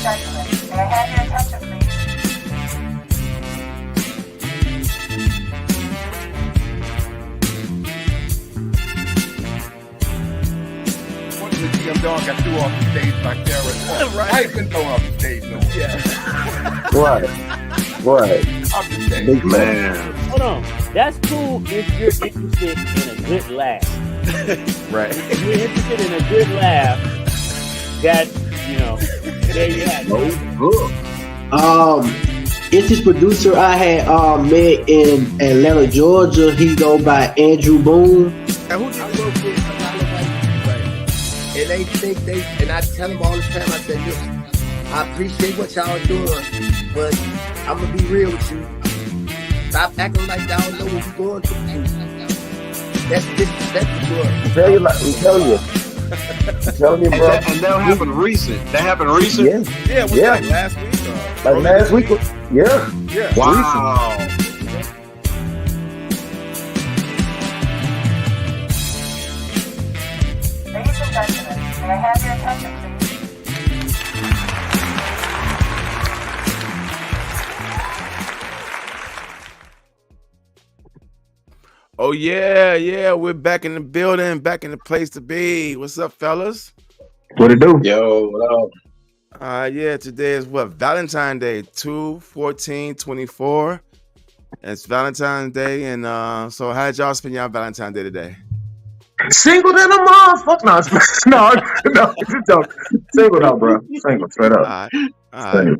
gentlemen, may I have your attention, please? What did the GM dog got threw off the stage by Karen? Right. I ain't been thrown off the stage, no. Yeah. Right. I'm just saying. Big man. Hold on. That's cool if you're interested in a good laugh. Right. If you're interested in a good laugh, that's, there you have it. It's this producer I had met in Atlanta, Georgia. He go by Andrew Boone. And who I work with a lot of white people, right? And they think and I tell them all the time, I said, listen, I appreciate what y'all doing, but I'm gonna be real with you. Stop acting like y'all know what we're going through. That's disrespectful. I'm telling you. I'm telling you, bro. And that happened recent. That happened recent? Yeah, like last week? Like last week? Yeah. Yeah. Wow. Ladies and gentlemen, may I have your attention, please? Oh, yeah. We're back in the building, back in the place to be. What's up, fellas? What it do? Yo, what up? Yeah, today is what? Valentine's Day, 2/14/24. It's Valentine's Day, and so how'd y'all spend y'all Valentine's Day today? Single than a motherfucker. No, it's a joke. Single though, bro. Single, straight up. All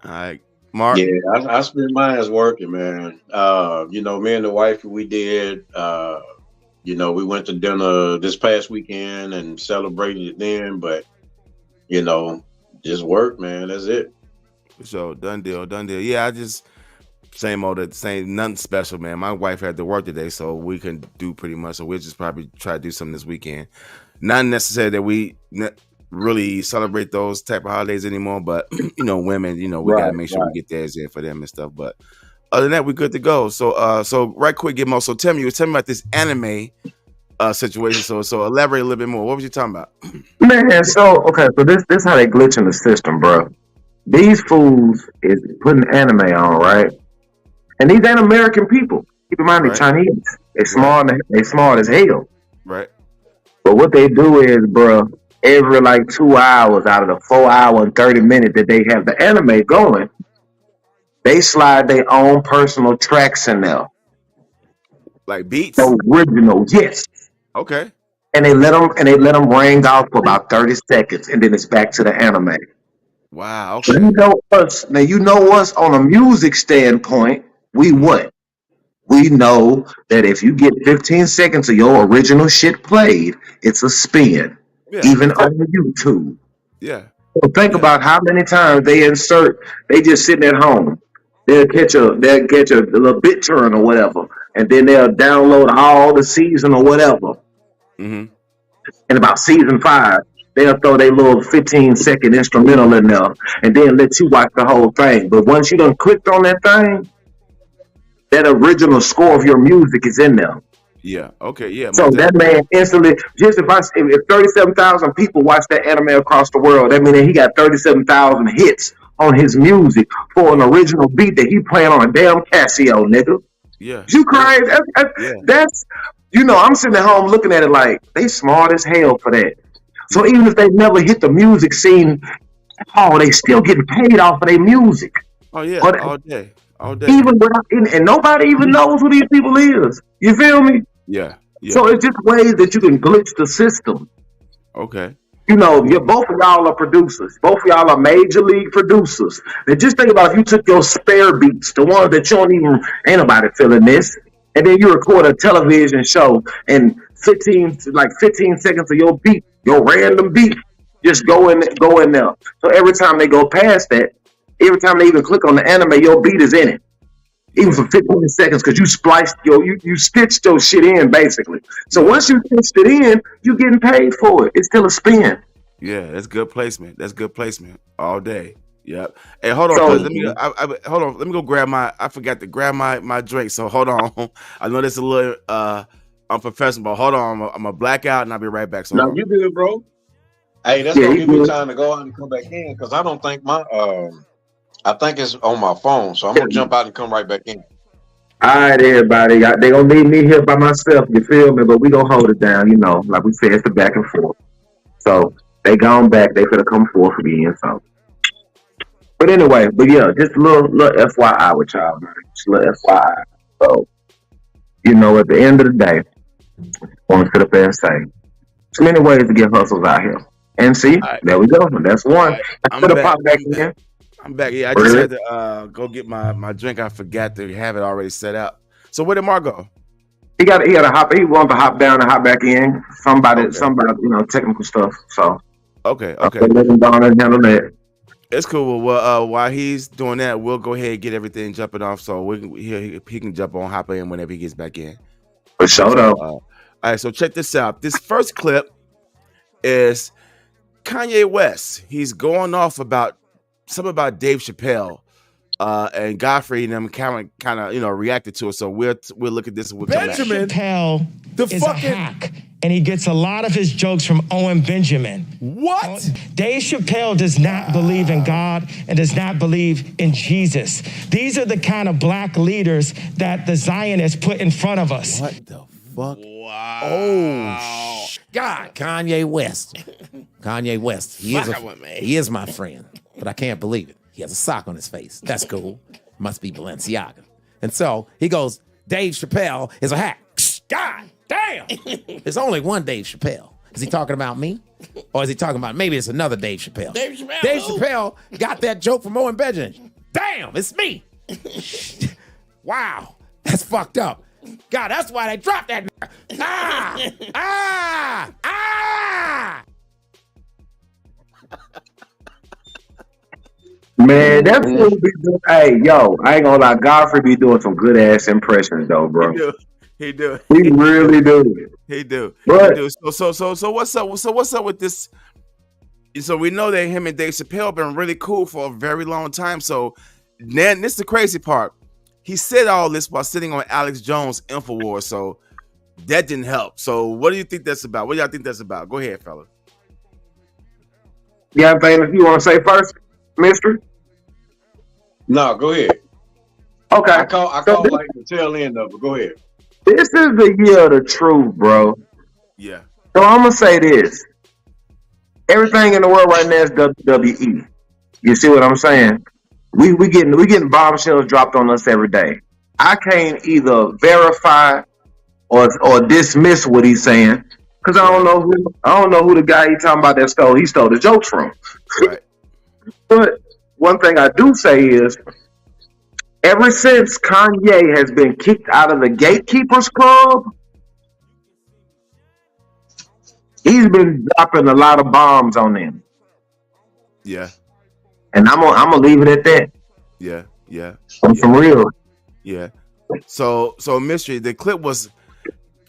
right. Mark? Yeah, I spent mine as working, man. Me and the wife, we did, we went to dinner this past weekend and celebrated it then, but, just work, man. That's it. So, done deal. Yeah, I just, same, nothing special, man. My wife had to work today, so we couldn't do pretty much, so we'll just probably try to do something this weekend. Not necessarily that we really celebrate those type of holidays anymore, but women, we gotta make sure we get theirs in for them and stuff. But other than that, we're good to go. So right quick, Gizmo. So tell me about this anime situation. So elaborate a little bit more. What was you talking about? Man, so this how they glitch in the system, bro. These fools is putting anime on, right? And these ain't American people. Keep in mind, they're Chinese. They smart as hell. Right. But what they do is, bro, every 2 hours out of the 4 hour and 30 minutes that they have the anime going, they slide their own personal tracks in there. Like beats? The original, yes. Okay. And they let them ring out for about 30 seconds, and then it's back to the anime. Wow. Okay. So you know us on a music standpoint, we what? We know that if you get 15 seconds of your original shit played, it's a spin. Yeah. Even on YouTube. Yeah. So think about how many times they just sitting at home. They'll catch a little bit turn or whatever, and then they'll download all the season or whatever. Mm-hmm. And about season 5, they'll throw their little 15-second instrumental in there, and then let you watch the whole thing. But once you done clicked on that thing, that original score of your music is in there. Yeah. Okay. Yeah. So that man instantly, just if 37,000 people watch that anime across the world, that means he got 37,000 hits on his music for an original beat that he playing on a damn Casio, nigga. Yeah. You crazy? That's I'm sitting at home looking at it like they smart as hell for that. So even if they never hit the music scene, they still getting paid off of their music. Oh yeah, all day. Even and nobody even knows who these people is. You feel me? Yeah. So it's just ways that you can glitch the system. Okay. Both of y'all are producers. Both of y'all are major league producers. And just think about if you took your spare beats, the ones that ain't nobody feeling this, and then you record a television show and 15 seconds of your beat, your random beat, just go in there. So every time they go past that, every time they even click on the anime, your beat is in it. Even for 15 seconds, because you spliced you stitched your shit in, basically. So once you stitched it in, you're getting paid for it. It's still a spin. Yeah, that's good placement. All day. Yep. Hey, hold on. Hold on. Let me go grab I forgot to grab my drink. So hold on. I know this is a little unprofessional, but hold on. I'm a black out and I'll be right back. So no, you good, bro. Hey, that's Yeah, gonna he give me good. time to go out and come back in because I don't think my I think it's on my phone, so I'm gonna jump out and come right back in. All right, everybody. They gonna leave me here by myself. You feel me? But we gonna hold it down. You know, like we said, it's a back and forth. So they gone back. They could have come forth again. So, but anyway, but yeah, just a little FYI with y'all, man. Just a little FYI. So you know, at the end of the day, I want to sit up there and say, there's many ways to get hustles out here. And see, All right. there we go. That's All one. right. I I'm could have back. popped back I'm back. in. I'm back. Yeah, I just Really? had to go get my drink. I forgot to have it already set up. So where did Margo? He got to hop. He wanted to hop down and hop back in. Somebody, Okay. you know, technical stuff. So Okay. let him down and handle that. It's cool. Well, while he's doing that, we'll go ahead and get everything jumping off, so he can jump on, hop in whenever he gets back in. For sure, So, though. all right. So check this out. This first clip is Kanye West. He's going off about something about Dave Chappelle, and Godfrey and them kind of reacted to it. So we'll look at this and we'll come back. Benjamin Chappelle is a hack, and he gets a lot of his jokes from Owen Benjamin. What? Dave Chappelle does not believe in God and does not believe in Jesus. These are the kind of black leaders that the Zionists put in front of us. What the fuck? Wow. Oh, God. Kanye West. Kanye West. He is my friend, but I can't believe it. He has a sock on his face. That's cool. Must be Balenciaga. And so he goes, Dave Chappelle is a hack. God damn. There's only one Dave Chappelle. Is he talking about me? Or is he talking about maybe it's another Dave Chappelle? Dave Chappelle. Dave Chappelle got that joke from Owen Benjamin. Damn, it's me. Wow. That's fucked up. God, that's why they dropped that. Ah! Man, that fool be doing. Hey, yo, I ain't gonna lie. Godfrey be doing some good ass impressions, though, bro. He do. He really do. He do. But He do. So what's up? So what's up with this? So we know that him and Dave Chappelle been really cool for a very long time. So then this is the crazy part. He said all this while sitting on Alex Jones' Infowars. So that didn't help. So what do you think that's about? What do y'all think that's about? Go ahead, fella. you got anything you want to say first, Mister? No, go ahead. Okay. I call like the tail end of it. Go ahead. This is the year of the truth, bro. Yeah. So I'm gonna say this. Everything in the world right now is WWE. You see what I'm saying? We getting bombshells dropped on us every day. I can't either verify or dismiss what he's saying because I don't know who the guy he talking about that he stole the jokes from. Right. But one thing I do say is, ever since Kanye has been kicked out of the Gatekeepers Club, he's been dropping a lot of bombs on them. Yeah. And I'm gonna leave it at that. Yeah. I'm for real. Yeah. So mystery. The clip was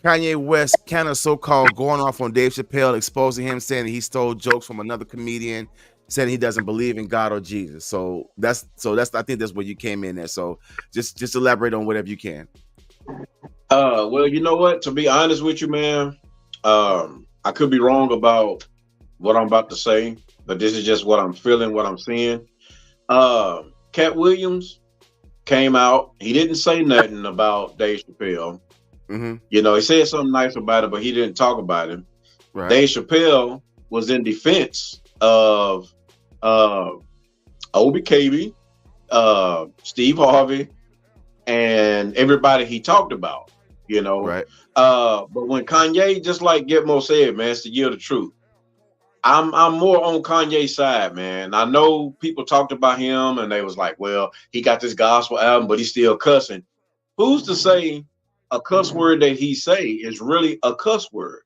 Kanye West kind of so-called going off on Dave Chappelle, exposing him, saying that he stole jokes from another comedian, saying he doesn't believe in God or Jesus. So that's I think that's where you came in there. So just elaborate on whatever you can. Well, you know what? To be honest with you, man, I could be wrong about what I'm about to say, but this is just what I'm feeling, what I'm seeing. Cat Williams came out. He didn't say nothing about Dave Chappelle. Mm-hmm. You know, he said something nice about it, but he didn't talk about him. Right. Dave Chappelle was in defense of OBKB, Steve Harvey, and everybody he talked about, you know. Right. But when Kanye, just like Gitmo said, man, it's the year of the truth. I'm more on Kanye's side, man. I know people talked about him and they was like, well, he got this gospel album, but he's still cussing. Who's to say a cuss word that he say is really a cuss word?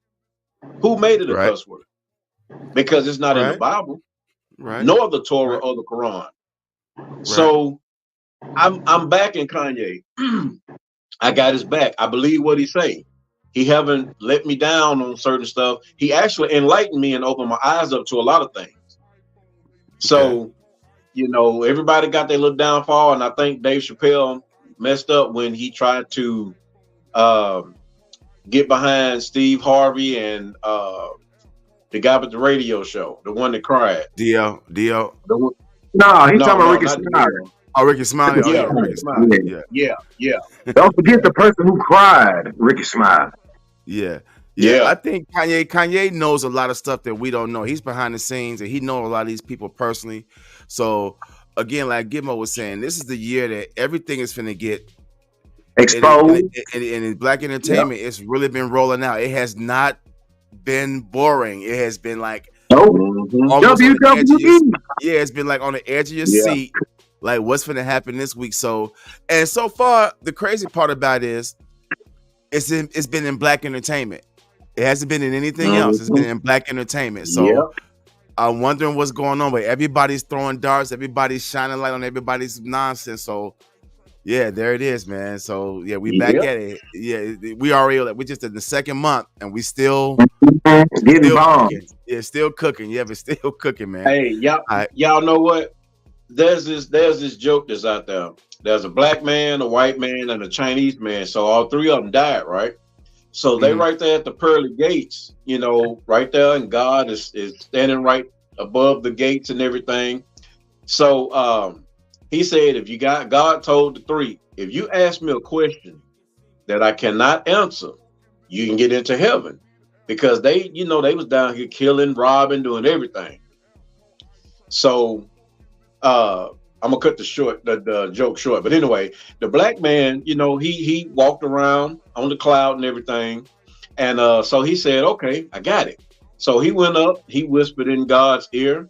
Who made it a cuss word? Because it's not in the Bible, nor the Torah or the Quran. So I'm backing Kanye. I got his back. I believe what he say. He haven't let me down on certain stuff. He actually enlightened me and opened my eyes up to a lot of things. So, you know, everybody got their little downfall, and I think Dave Chappelle messed up when he tried to get behind Steve Harvey and The guy with the radio show, the one that cried. DL. No, he's No, talking about Ricky not Smiley. DL. Oh, Ricky Smiley. Oh, Yeah, yeah, Ricky Ricky Smiley. Smiley. Yeah. Don't forget the person who cried, Ricky Smiley. Yeah. Yeah. I think Kanye knows a lot of stuff that we don't know. He's behind the scenes and he knows a lot of these people personally. So again, like Gizmo was saying, this is the year that everything is finna get Exposed. and in black entertainment, it's really been rolling out. It has not been boring. It has been like almost on the edge of your, it's been like on the edge of your seat. Like what's finna happen this week? So far, the crazy part about it is it's been in black entertainment. It hasn't been in anything else. It's been in black entertainment. So I'm wondering what's going on. But everybody's throwing darts. Everybody's shining light on everybody's nonsense. So yeah, there it is, man. So yeah, we back at it. Yeah, we just in the second month and we still getting bombed. Cooking. Yeah, still cooking. Yeah, but still cooking, man. Hey, y'all know what? There's this joke that's out there. There's a black man, a white man, and a Chinese man. So all three of them died, right? So they right there at the pearly gates, you know, right there, and God is standing right above the gates and everything. So he said, if you got, God told the three, if you ask me a question that I cannot answer, you can get into heaven. Because they, you know, they was down here killing, robbing, doing everything. So I'm gonna cut the joke short. But anyway, the black man, you know, he walked around on the cloud and everything. And so he said, okay, I got it. So he went up, he whispered in God's ear.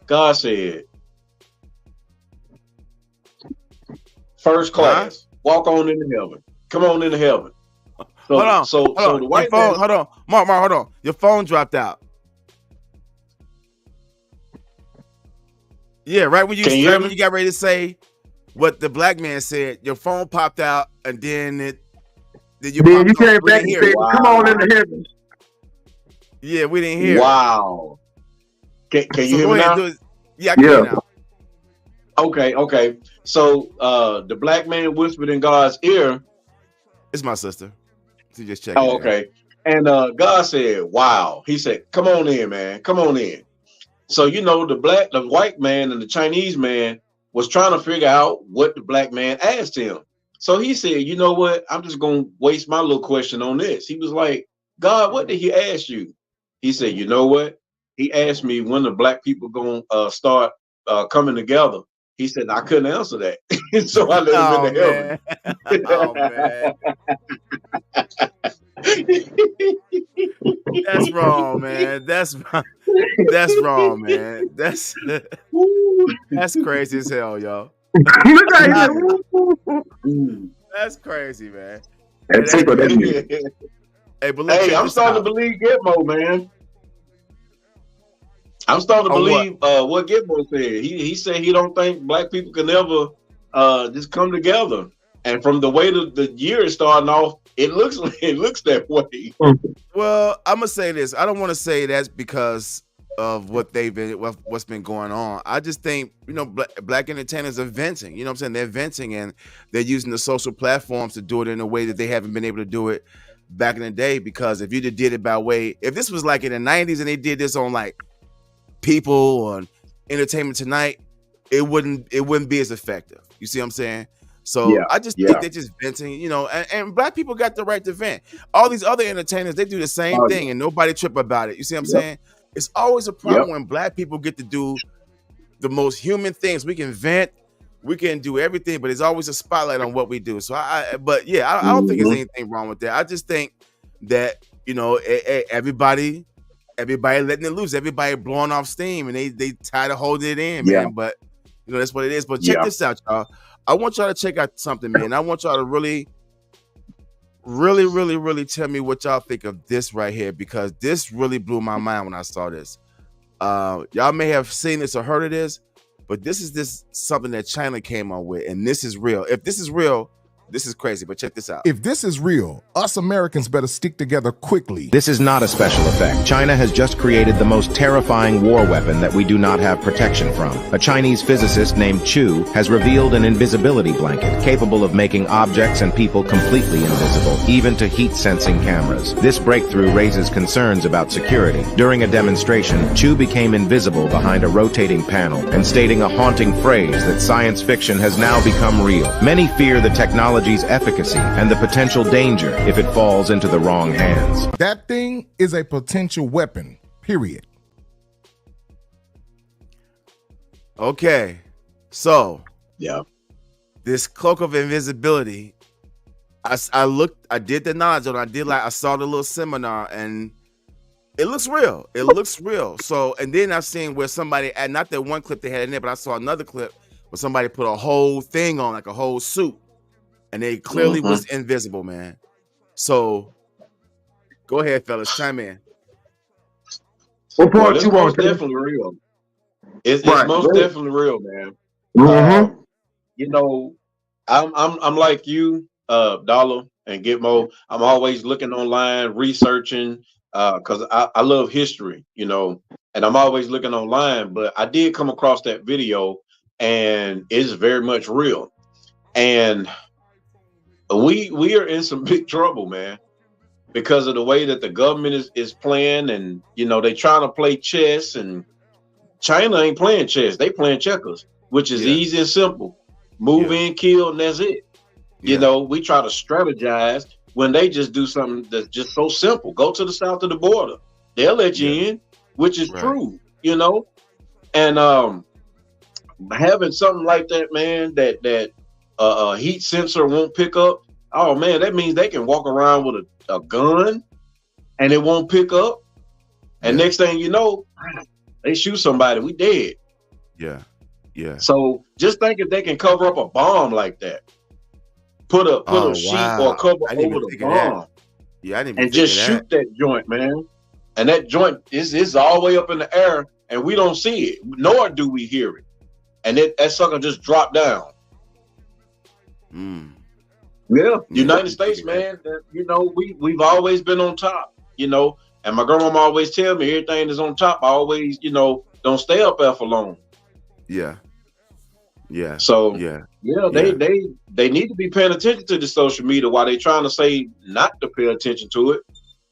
God said, first class, walk on into heaven. Come on into heaven. So, hold on. So the white phone, man, hold on. Mark, hold on. Your phone dropped out. Yeah, right when you got ready to say what the black man said, your phone popped out, and then you came back and said, "Come on into heaven." Yeah, we didn't hear. Wow. Can you hear me now? Yeah, I can hear now. Okay. So the black man whispered in God's ear. It's my sister. She just checked. Oh, okay. And God said, "Wow." He said, "Come on in, man. Come on in." So, you know, the white man and the Chinese man was trying to figure out what the black man asked him. So he said, you know what? I'm just going to waste my little question on this. He was like, God, what did he ask you? He said, you know what? He asked me when the black people going to start coming together. He said, I couldn't answer that. So I let him into heaven. Oh, man. That's wrong, man. That's wrong, man. That's crazy as hell, y'all. That's crazy, man. Hey, I'm starting to believe Gizmo, man. I'm starting to believe what Gizmo said. He said he don't think black people can ever just come together. And from the way the year is starting off, it looks that way. Well, I'm gonna say this. I don't want to say that's because of what's been going on. I just think, you know, black entertainers are venting. You know what I'm saying? They're venting and they're using the social platforms to do it in a way that they haven't been able to do it back in the day. Because if you just did it if this was like in the 90s and they did this on like People on Entertainment Tonight, it wouldn't be as effective. You see what I'm saying? So I just think they're just venting, you know, and black people got the right to vent. All these other entertainers, they do the same thing and nobody trip about it. You see what I'm saying? It's always a problem when black people get to do the most human things. We can vent, we can do everything, but there's always a spotlight on what we do. So I don't think there's anything wrong with that. I just think that, you know, everybody letting it loose, everybody blowing off steam, and they tired of holding it in, man. But you know, that's what it is. But check this out, y'all. I want y'all to check out something, man. I want y'all to really tell me what y'all think of this right here, because this really blew my mind when I saw this. Y'all may have seen this or heard of this, but this is something that China came on with, and this is real. If this is real, This is crazy, but check this out. If this is real, us Americans better stick together quickly. This is not a special effect. China has just created the most terrifying war weapon that we do not have protection from. A Chinese physicist named Chu has revealed an invisibility blanket capable of making objects and people completely invisible, even to heat-sensing cameras. This breakthrough raises concerns about security. During a demonstration, Chu became invisible behind a rotating panel and stating a haunting phrase that science fiction has now become real. Many fear the technology's efficacy and the potential danger if it falls into the wrong hands. That thing is a potential weapon, period. Okay, so Yeah. this cloak of invisibility, I did the knowledge on it. I saw the little seminar, and it looks real. It looks real. So, and then I've seen where somebody, and not that one clip they had in there, but I saw another clip where somebody put a whole thing on, like a whole suit, and they clearly was invisible, man. So, go ahead, fellas, chime in. What part It's you most want? Tim? definitely real. It's Right. most definitely real, man. Mhm. You know, I'm like you, Dollar and Gitmo. I'm always looking online, researching, because I love history, you know, and I'm always looking online. But I did come across that video, and it's very much real. And we are in some big trouble, man, because of the way that the government is playing, and you know they trying to play chess, and China ain't playing chess; they playing checkers, which is easy and simple. Move in, kill, and that's it. You know, we try to strategize when they just do something that's just so simple. Go to the south of the border; they'll let you in, which is true. You know, and having something like that, man, that heat sensor won't pick up. Oh man, that means they can walk around with a gun and it won't pick up. And next thing you know, they shoot somebody, we dead. Yeah. Yeah. So just think if they can cover up a bomb like that. Put a sheet or a cover over the bomb. Yeah, I didn't and just shoot that joint, man. And that joint is all the way up in the air and we don't see it, nor do we hear it. And that sucker just dropped down. Yeah, United States, man. You know, we've always been on top. You know, and my grandmama always tell me everything is on top. I always, you know, don't stay up there for long. Yeah. Yeah. So they need to be paying attention to the social media while they trying to say not to pay attention to it.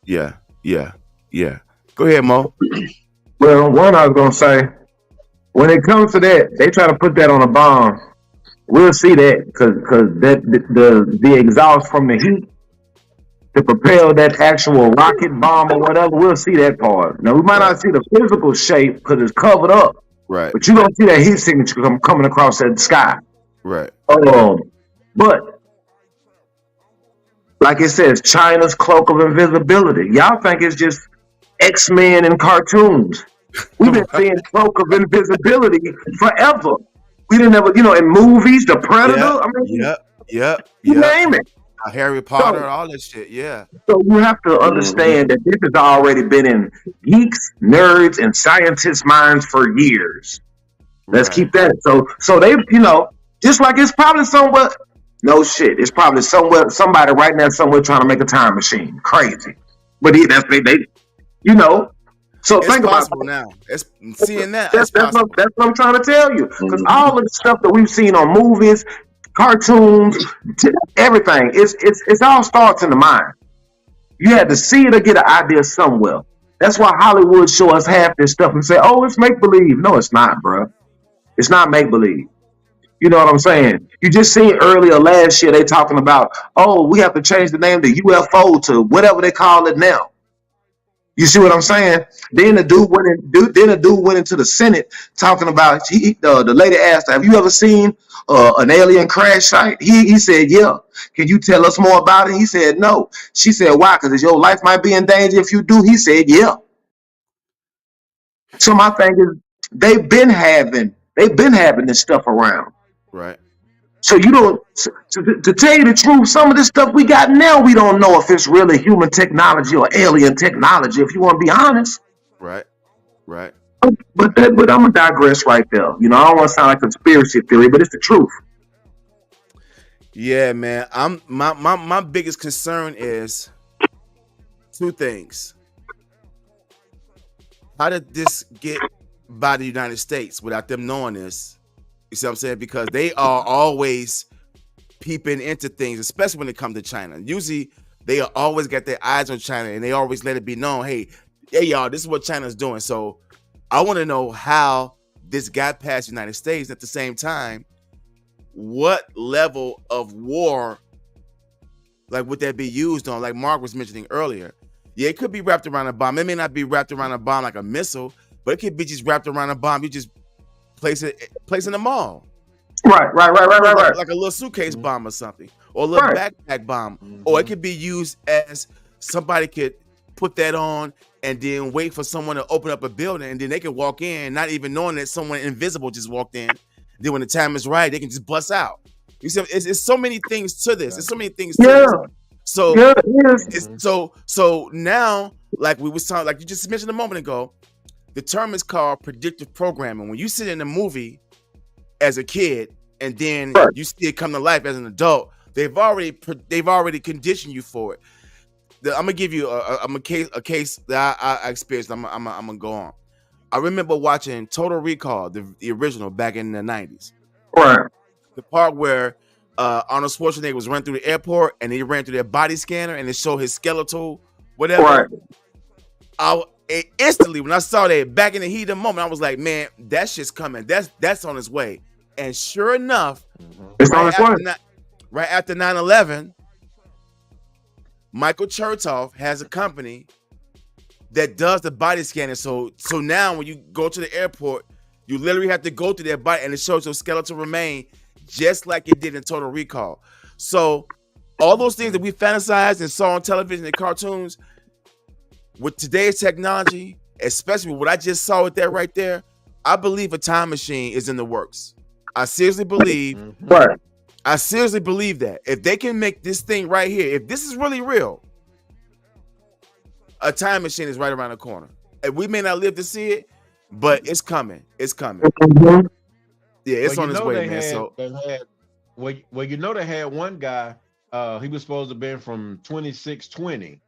Yeah. Yeah. Yeah. Go ahead, Mo. Well, one I was gonna say, when it comes to that, they try to put that on a bomb. We'll see that because that the exhaust from the heat to propel that actual rocket bomb or whatever, we'll see that part. Now we might not see the physical shape because it's covered up, right? But you're gonna see that heat signature coming across that sky, right? But like it says, China's cloak of invisibility. Y'all think it's just X-Men and cartoons? We've been seeing cloak of invisibility forever. We didn't ever, you know, in movies, The Predator. I mean, you name it. Harry Potter, all this shit. Yeah. So you have to understand that this has already been in geeks, nerds, and scientists' minds for years. Let's keep that. So they, you know, just like it's probably somewhere. No shit. It's probably somebody right now somewhere trying to make a time machine. Crazy, but they, you know. So it's think possible about now. It's seeing that. That's what I'm trying to tell you. Because all of the stuff that we've seen on movies, cartoons, everything, it's all starts in the mind. You had to see it or get an idea somewhere. That's why Hollywood show us half this stuff and say, "Oh, it's make believe." No, it's not, bro. It's not make believe. You know what I'm saying? You just seen earlier last year they talking about, "Oh, we have to change the name to UFO to whatever they call it now." You see what I'm saying? Then the dude went into the Senate talking about. The lady asked, "Have you ever seen an alien crash site?" He said, "Yeah." "Can you tell us more about it?" He said, "No." She said, "Why? Because your life might be in danger if you do." He said, "Yeah." So my thing is, they've been having this stuff around, right? So you don't. To tell you the truth, some of this stuff we got now, we don't know if it's really human technology or alien technology. If you want to be honest, right. But I'm gonna digress right there. You know, I don't want to sound like conspiracy theory, but it's the truth. Yeah, man. My biggest concern is two things. How did this get by the United States without them knowing this? You see what I'm saying? Because they are always peeping into things, especially when it comes to China. Usually they always got their eyes on China and they always let it be known, hey y'all, this is what China's doing. So I want to know how this got past the United States. At the same time, what level of war would that be used on? Like Mark was mentioning earlier. Yeah, it could be wrapped around a bomb. It may not be wrapped around a bomb like a missile, but it could be just wrapped around a bomb. You just place in the mall. Right. Like a little suitcase bomb or something, or a little backpack bomb. Or it could be used as somebody could put that on and then wait for someone to open up a building, and then they can walk in, not even knowing that someone invisible just walked in. Then when the time is right, they can just bust out. You see, it's so many things to this. There's so many things to this. So now, like we was talking, like you just mentioned a moment ago, the term is called predictive programming. When you sit in a movie as a kid and then you see it come to life as an adult, they've already conditioned you for it. I'm gonna give you a case that I experienced. I'm gonna go on. I remember watching Total Recall, the original, back in the 90s. Right. The part where Arnold Schwarzenegger was running through the airport and he ran through their body scanner and it showed his skeletal, whatever. Right. Instantly, when I saw that, back in the heat of the moment, I was like, man, that shit's coming. That's on its way. And sure enough, it's on its way. Right after 9/11, Michael Chertoff has a company that does the body scanning. So now when you go to the airport, you literally have to go through their body and it shows your skeletal remain just like it did in Total Recall. So all those things that we fantasized and saw on television and cartoons, with today's technology, especially what I just saw with that right there, I believe a time machine is in the works. I seriously believe that if they can make this thing right here, if this is really real, a time machine is right around the corner. And we may not live to see it, but it's coming. It's coming. Yeah, it's on its way, man. They had one guy, he was supposed to have been from 2620,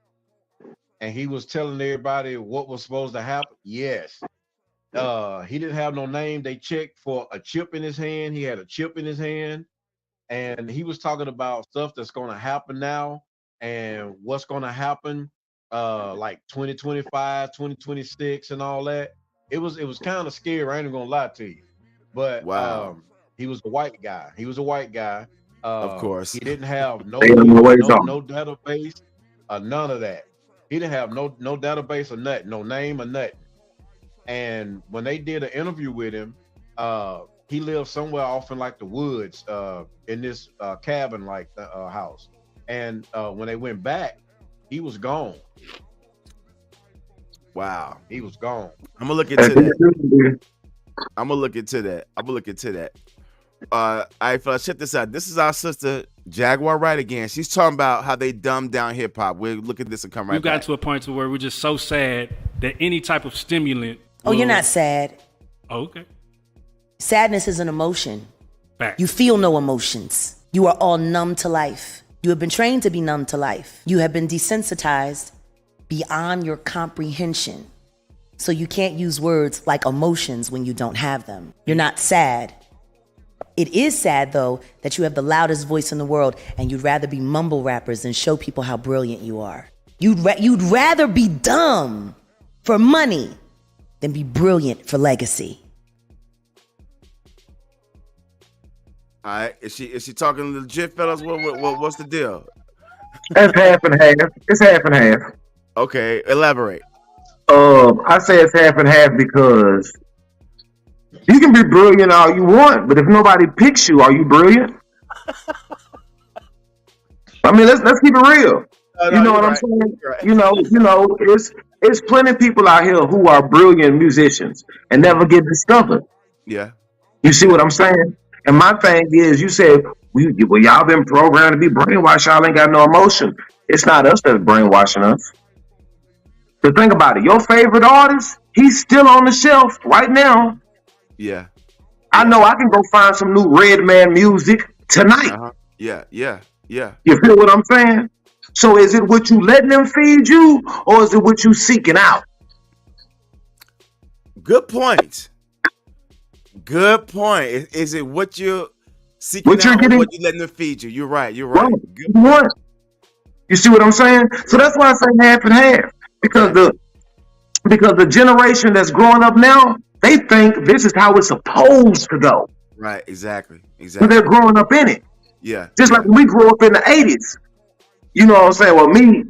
and he was telling everybody what was supposed to happen. Yes. He didn't have no name. They checked for a chip in his hand. He had a chip in his hand. And he was talking about stuff that's going to happen now and what's going to happen like 2025, 2026 and all that. It was kind of scary. I ain't going to lie to you. But he was a white guy. Of course. He didn't have no database, none of that. He didn't have no database or nothing, no name or nothing. And when they did an interview with him, he lived somewhere off in like the woods, in this cabin like house. And when they went back, he was gone. Wow. He was gone. I'm gonna look into that. All right, fellas, check this out. This is our sister Jaguar Wright again. She's talking about how they dumbed down hip hop. We'll look at this and come right back. We got to a point to where we're just so sad that any type of stimulant. Oh, you're not sad. Oh, okay. Sadness is an emotion. Fact. You feel no emotions. You are all numb to life. You have been trained to be numb to life. You have been desensitized beyond your comprehension. So you can't use words like emotions when you don't have them. You're not sad. It is sad, though, that you have the loudest voice in the world and you'd rather be mumble rappers than show people how brilliant you are. You'd rather be dumb for money than be brilliant for legacy. All right, is she talking legit, fellas? What's the deal? That's half and half. It's half and half. Okay, elaborate. I say it's half and half because you can be brilliant all you want, but if nobody picks you, are you brilliant? I mean, let's keep it real. You know what I'm saying? Right. You know, it's plenty of people out here who are brilliant musicians and never get discovered. Yeah. You see what I'm saying? And my thing is, you said, well, y'all been programmed to be brainwashed. Y'all ain't got no emotion. It's not us that's brainwashing us. But think about it. Your favorite artist, he's still on the shelf right now. Yeah. I know I can go find some new Redman music tonight. Yeah. You feel what I'm saying? So is it what you letting them feed you, or is it what you seeking out? Good point. Good point. Is it what you're seeking What you're out, or getting? what you letting them feed you? You're right. Right. Good What? You see what I'm saying? So that's why I say half and half, because the generation that's growing up now, they think this is how it's supposed to go. Right. Exactly. But they're growing up in it. Yeah. Just like when we grew up in the 80s. You know what I'm saying? Well, me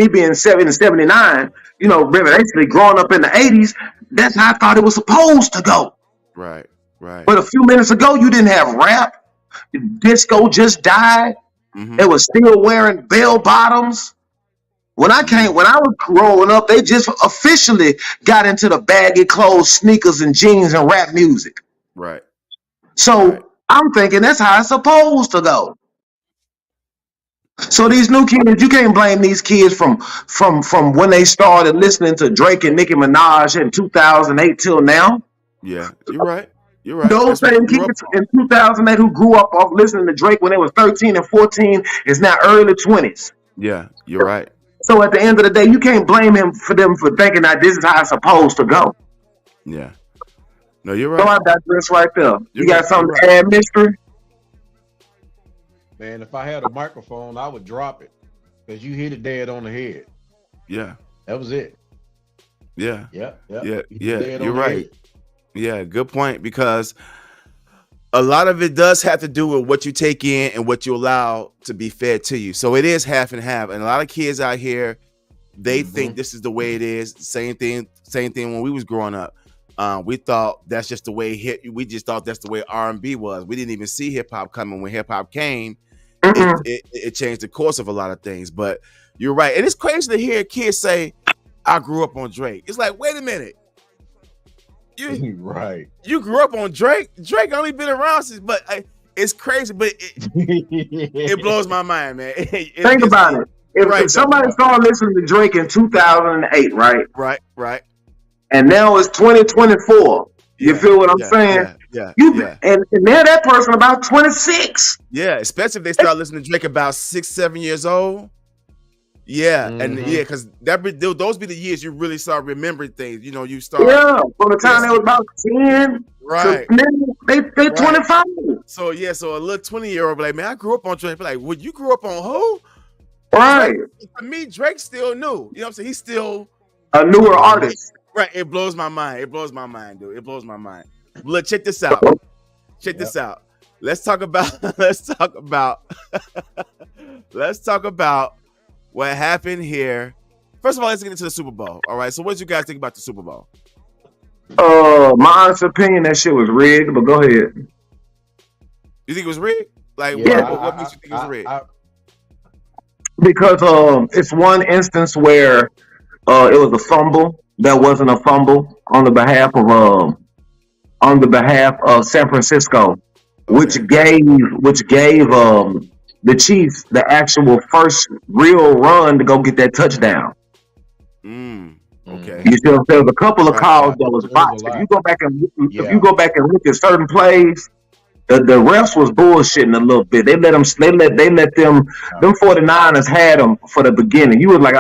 being 79, basically growing up in the 80s, that's how I thought it was supposed to go. Right. But a few minutes ago, you didn't have rap. Disco just died. They were still wearing bell bottoms. When I was growing up, they just officially got into the baggy clothes, sneakers, and jeans and rap music. Right. So I'm thinking that's how it's supposed to go. So these new kids, you can't blame these kids from when they started listening to Drake and Nicki Minaj in 2008 till now. Yeah, you're right. You're right. Those That's same kids in 2008 who grew up off listening to Drake when they was 13 and 14 is now early 20s. Yeah, you're right. So at the end of the day, you can't blame them for thinking that this is how it's supposed to go. Yeah. No, you're right. So I digress right there. You got something to add, Mystery? Man, if I had a microphone, I would drop it because you hit it dead on the head. Yeah. That was it. Yeah. Yeah. You're right. Yeah, good point, because a lot of it does have to do with what you take in and what you allow to be fed to you. So it is half and half. And a lot of kids out here, they think this is the way it is. Same thing when we was growing up. We thought that's just the way we just thought that's the way R&B was. We didn't even see hip hop coming. When hip hop came, it changed the course of a lot of things. But you're right. And it's crazy to hear kids say, I grew up on Drake. It's like, wait a minute. You grew up on Drake? Drake only been around since, but it's crazy, but it blows my mind, man. Think about it. If somebody started listening to Drake in 2008, right? Right. And now it's 2024. You feel what I'm saying? Yeah. And now that person about 26. Yeah, especially if they start listening to Drake about 6-7 years old. Yeah, and because those be the years you really start remembering things. You start. Yeah, from the time they was about 10, right? They 25. So a little 20-year-old like, man, I grew up on Drake. Like, well, you grew up on who? Right. For me, Drake's still new. You know what I'm saying? He's still a newer artist. Right. It blows my mind. It blows my mind, dude. It blows my mind. Look, check this out. This out. Let's talk about what happened here. First of all, let's get into the Super Bowl. All right. So what did you guys think about the Super Bowl? My honest opinion, that shit was rigged, but go ahead. You think it was rigged? Like, what makes you think it was rigged? Because it's one instance where it was a fumble that wasn't a fumble on the behalf of San Francisco, which gave the Chiefs the actual first real run to go get that touchdown. Okay. You see what I'm saying? There's a couple of calls that was botched. If you go back and look at certain plays, the refs was bullshitting a little bit. They let them 49ers had them for the beginning. You was like,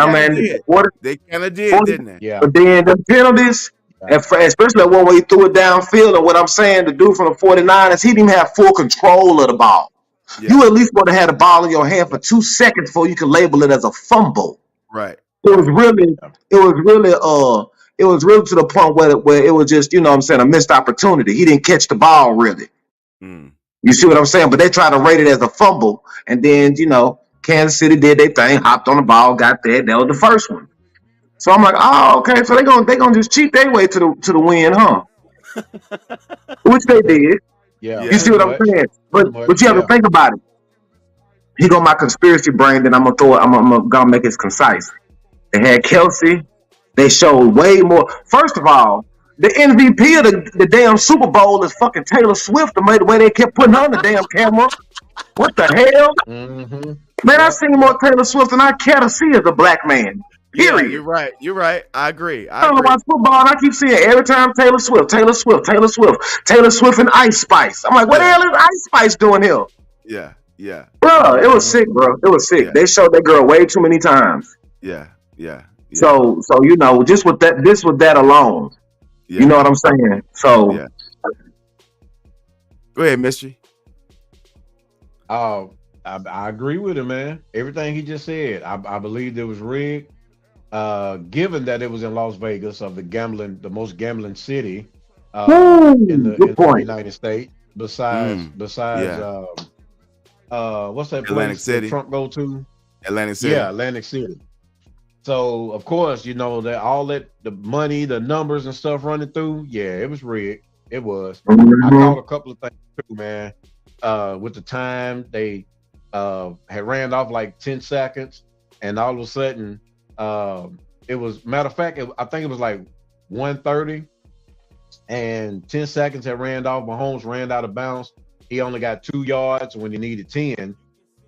they kind of did, didn't they? Yeah. But then the penalties, especially that one where he threw it downfield, and what I'm saying, the dude from the 49ers, he didn't even have full control of the ball. Yeah. You at least want to have the ball in your hand for 2 seconds before you can label it as a fumble. Right. It was really to the point where it was just, a missed opportunity. He didn't catch the ball really. You see what I'm saying? But they tried to rate it as a fumble, and then Kansas City did their thing, hopped on the ball, got there. That was the first one. So I'm like, oh, okay. So they gonna just cheat their way to the win, huh? Which they did. Yeah. You see what I'm saying? But you have to think about it. He got my conspiracy brain, then I'm gonna make it concise. They had Kelsey. They showed way more. First of all, the MVP of the damn Super Bowl is fucking Taylor Swift. The way they kept putting her on the damn camera. What the hell? Man, I seen more Taylor Swift than I care to see as a black man. Period. Yeah, you're right. I agree. I don't watch football, and I keep seeing every time Taylor Swift and Ice Spice. I'm like, what the hell is Ice Spice doing here? Yeah. Yeah. Bro, it was sick, bro. It was sick. Yeah. They showed that girl way too many times. Yeah. So you know, just with that alone, you know what I'm saying? So yeah. Go ahead, Mystery. I agree with him, man. Everything he just said, I believe it was rigged. Given that it was in Las Vegas, of the most gambling city in the United States, besides what's that Atlantic place City. that Trump go to? Atlantic City. Yeah, Atlantic City. So of course, you know that all that the money, the numbers and stuff running through. Yeah, it was rigged. It was. I caught a couple of things too, man. With the time they had ran off like 10 seconds, and all of a sudden, it was matter of fact, I think it was like 1:30, and 10 seconds had ran off. Mahomes ran out of bounds. He only got 2 yards when he needed 10.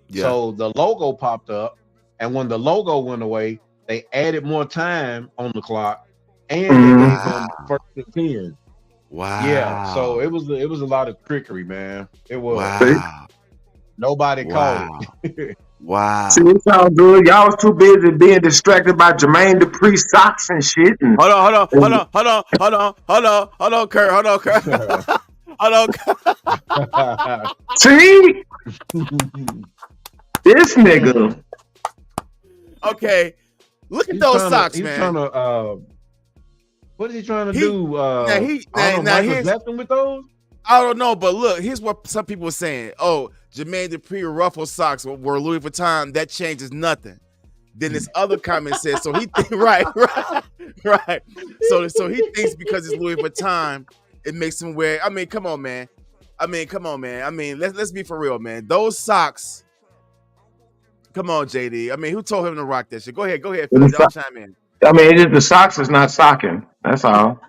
Yeah. So the logo popped up, and when the logo went away, they added more time on the clock, and they gave him 1st and 10. Wow. Yeah. So it was a lot of trickery, man. It was. Wow. Nobody called it. Wow. See, it sounds good. Y'all was too busy being distracted by Jermaine Dupri socks and shit. And, hold on, Kurt. Hold on. See? This nigga. Okay. Look at those socks, man. Trying to, what is he trying to do? With those? I don't know, but look, here's what some people were saying. Oh, Jermaine Dupri ruffle socks were Louis Vuitton. That changes nothing. Then this other comment says, so he right. So he thinks because it's Louis Vuitton, it makes him wear. I mean, come on, man. I mean, let's be for real, man. Those socks. Come on, JD. I mean, who told him to rock that shit? Go ahead, Phil. I'll chime in. I mean, the socks is not socking. That's all.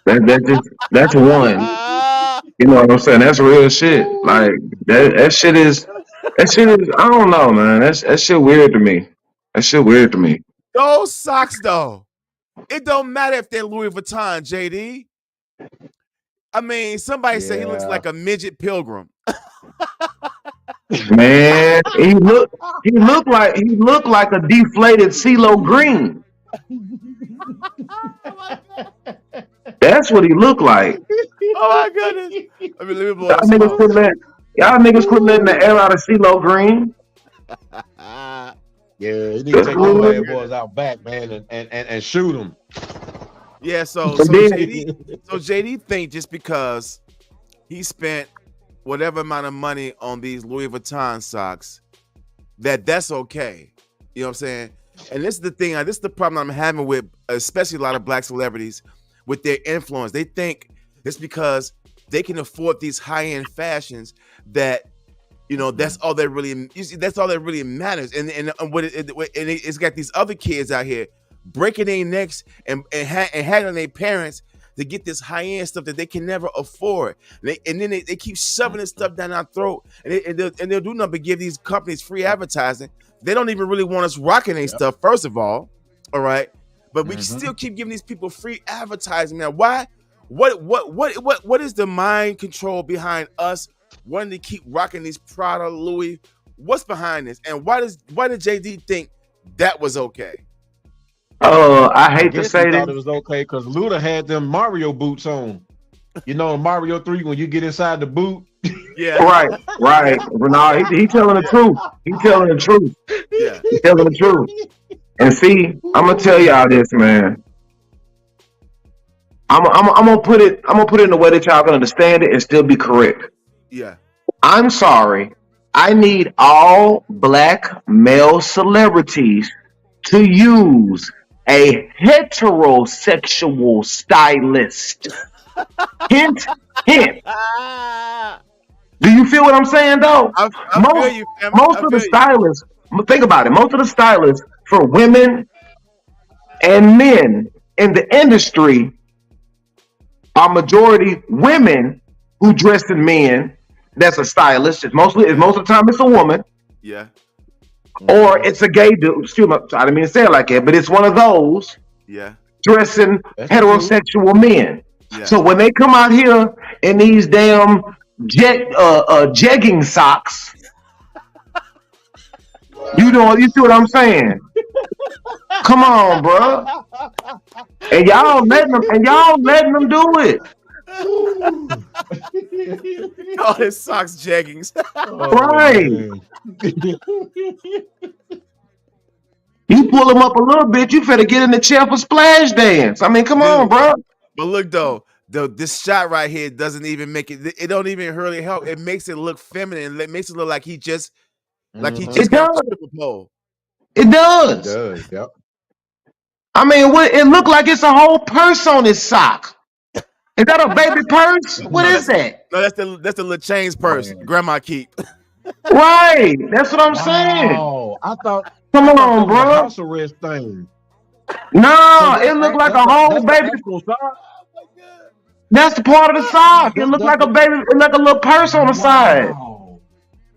That's one. You know what I'm saying? That's real shit. Like that shit is. I don't know, man. That shit weird to me. Those socks, though, it don't matter if they're Louis Vuitton, JD. I mean, somebody said he looks like a midget pilgrim. Man, he looked like a deflated CeeLo Green. That's what he looked like. Oh my goodness! I mean, let me blow y'all niggas quit letting the air out of CeeLo Green. Yeah, you need to take those bad boys out back, man, and shoot them. Yeah, so JD think just because he spent whatever amount of money on these Louis Vuitton socks, that's okay. You know what I'm saying? And this is the thing. This is the problem I'm having with, especially a lot of black celebrities, with their influence. They think it's because they can afford these high-end fashions that, you know, that's all that really matters. And it's got these other kids out here breaking their necks and haggling their parents to get this high-end stuff that they can never afford. And then they keep shoving this stuff down our throat, and they'll do nothing but give these companies free advertising. They don't even really want us rocking their stuff, first of all right? But we still keep giving these people free advertising. Now, why? What is the mind control behind us wanting to keep rocking these Prada, Louis? What's behind this? And why did JD think that was okay? I hate to say thought it was okay because Luda had them Mario boots on. You know, in Mario 3, when you get inside the boot. Yeah. Right. No, he telling the truth. He's telling the truth. Yeah. He's telling the truth. And see, I'm gonna tell y'all this, man. I'm gonna put it in a way that y'all can understand it and still be correct. Yeah. I'm sorry. I need all black male celebrities to use a heterosexual stylist. Hint. Do you feel what I'm saying, though? Most of the stylists, think about it. Most of the stylists for women and men in the industry are majority women who dress in men. That's a stylist. Most of the time it's a woman. Yeah. Or it's a gay dude. Excuse me, I didn't mean to say it like that, but it's one of those. Yeah. Dressing heterosexual men. Yeah. So when they come out here in these damn jegging socks You see what I'm saying? Come on, bro. And y'all letting them do it. All his socks jeggings. Right. You pull him up a little bit, you finna get in the chair for splash dance. I mean, come on, bro. But look though, this shot right here doesn't even make it. It don't even really help. It makes it look feminine. It makes it look like he just got a triple pole. It does. It does. Yep. I mean, it looked like it's a whole purse on his sock. Is that a baby purse? What is that? No, that's the little chains purse grandma keep. Right. That's what I'm saying. Oh, I thought. Come on, bro. House arrest thing. No, it looked like a whole baby. That's the part of the sock. It looked like a baby, like a little purse on the side.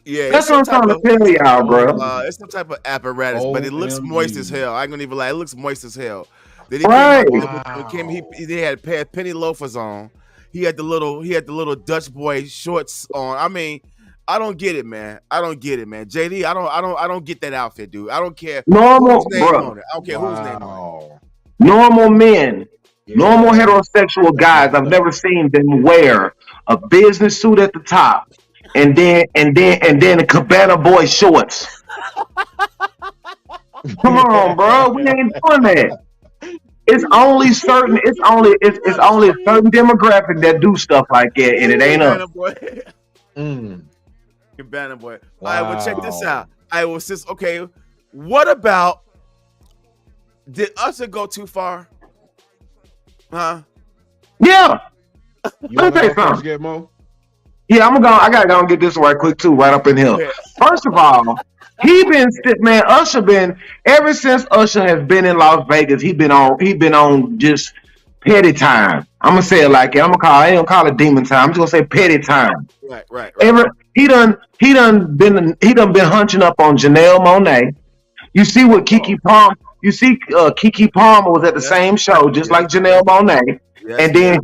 Yeah, that's what I'm trying to tell y'all, bro. It's some type of apparatus, but it looks moist as hell. I ain't gonna even lie, it looks moist as hell. Then he had a pair of penny loafers on. He had the little Dutch boy shorts on. I mean, I don't get it, man. JD, I don't get that outfit, dude. I don't care normal, whose name bro. on it. I don't care whose name on it. Normal men, normal heterosexual guys. I've never seen them wear a business suit at the top, and then a Cabana boy shorts. Come on, bro. We ain't doing that. It's only a certain demographic that do stuff like that, and it ain't us. Cabana boy. Wow. All right, well, check this out. What about, did Usher go too far? Huh? Yeah. Let me tell you something. Yeah, I gotta go and get this right quick too, right up in here. First of all, Usher been, ever since Usher has been in Las Vegas, he been on just petty time. I'm gonna say it like it. I ain't gonna call it demon time. I'm just gonna say petty time. Right. He done been hunching up on Janelle Monáe. You see what Keke Palmer was at the same show, just like Janelle Monáe. And then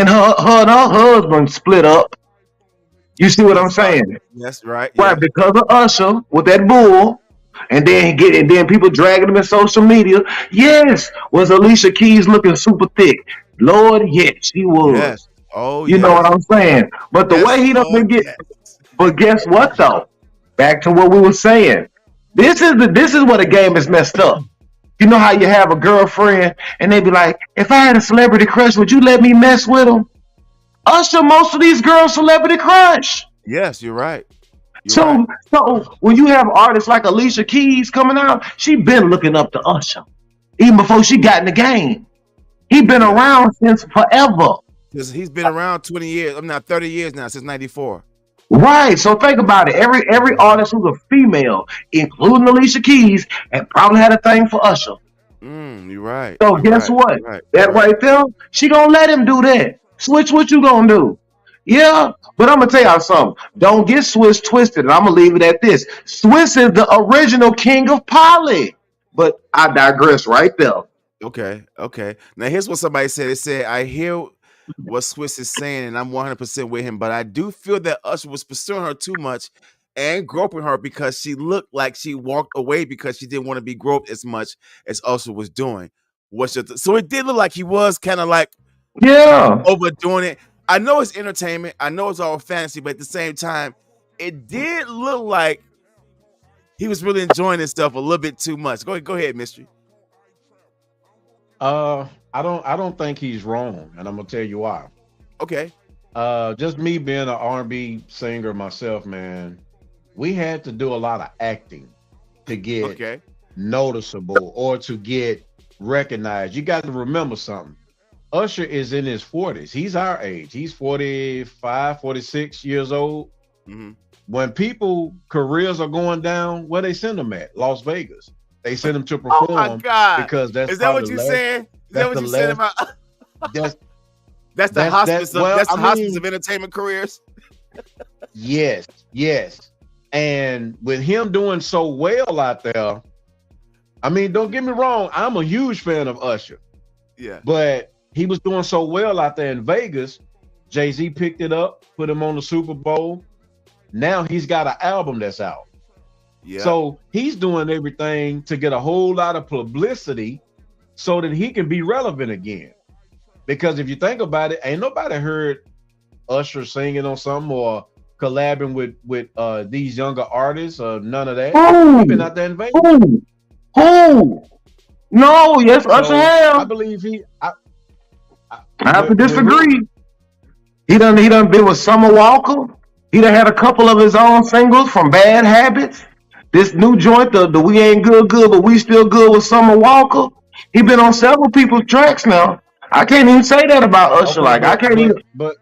her and her husband split up. You see what I'm saying? Yes, right. Right, because of Usher with that bull, and then people dragging him in social media. Yes, was Alicia Keys looking super thick? Lord, yes, she was. Yes. Oh, you know what I'm saying? But the way he done been getting. But guess what though? Back to what we were saying. This is where the game is messed up. You know how you have a girlfriend and they be like, if I had a celebrity crush, would you let me mess with him? Usher, most of these girls celebrity crush. Yes, you're right. So when you have artists like Alicia Keys coming out, she been looking up to Usher even before she got in the game. He been around since forever. He's been around 20 years. I'm not 30 years now, since 94. Right. So think about it. Every artist who's a female, including Alicia Keys, and probably had a thing for Usher. You're right. So guess what? That right there, she gonna let him do that. Switch, what you gonna do? Yeah, but I'm gonna tell y'all something. Don't get Swizz twisted, and I'm gonna leave it at this. Swizz is the original king of poly. But I digress right there. Okay. Now here's what somebody said. It said, I hear what Swizz is saying, and I'm 100% with him, but I do feel that Usher was pursuing her too much and groping her because she looked like she walked away because she didn't want to be groped as much as Usher was doing. So it did look like he was kind of like overdoing it. I know it's entertainment. I know it's all fantasy, but at the same time, it did look like he was really enjoying this stuff a little bit too much. Go ahead, Mystery. I don't think he's wrong, and I'm gonna tell you why. Okay. Just me being an R&B singer myself, man, we had to do a lot of acting to get noticeable or to get recognized. You got to remember something. Usher is in his 40s. He's our age. He's 45, 46 years old. Mm-hmm. When people careers are going down, where they send them at? Las Vegas. They send them to perform. Oh my God. Because that's is that what you're saying? Is that what you're saying about? That's the hospice of entertainment careers. Yes. And with him doing so well out there, I mean, don't get me wrong, I'm a huge fan of Usher. Yeah. But he was doing so well out there in Vegas. Jay-Z picked it up, put him on the Super Bowl. Now he's got an album that's out. Yeah. So he's doing everything to get a whole lot of publicity so that he can be relevant again. Because if you think about it, ain't nobody heard Usher singing on something or collabing with these younger artists or none of that. Who? He's been out there in Vegas. Who? No, yes, So Usher have. I believe I have to disagree. He done been with Summer Walker. He done had a couple of his own singles from Bad Habits. This new joint, the We Ain't Good, but We Still Good with Summer Walker. He been on several people's tracks now. I can't even say that about Usher. Okay, I can't even. But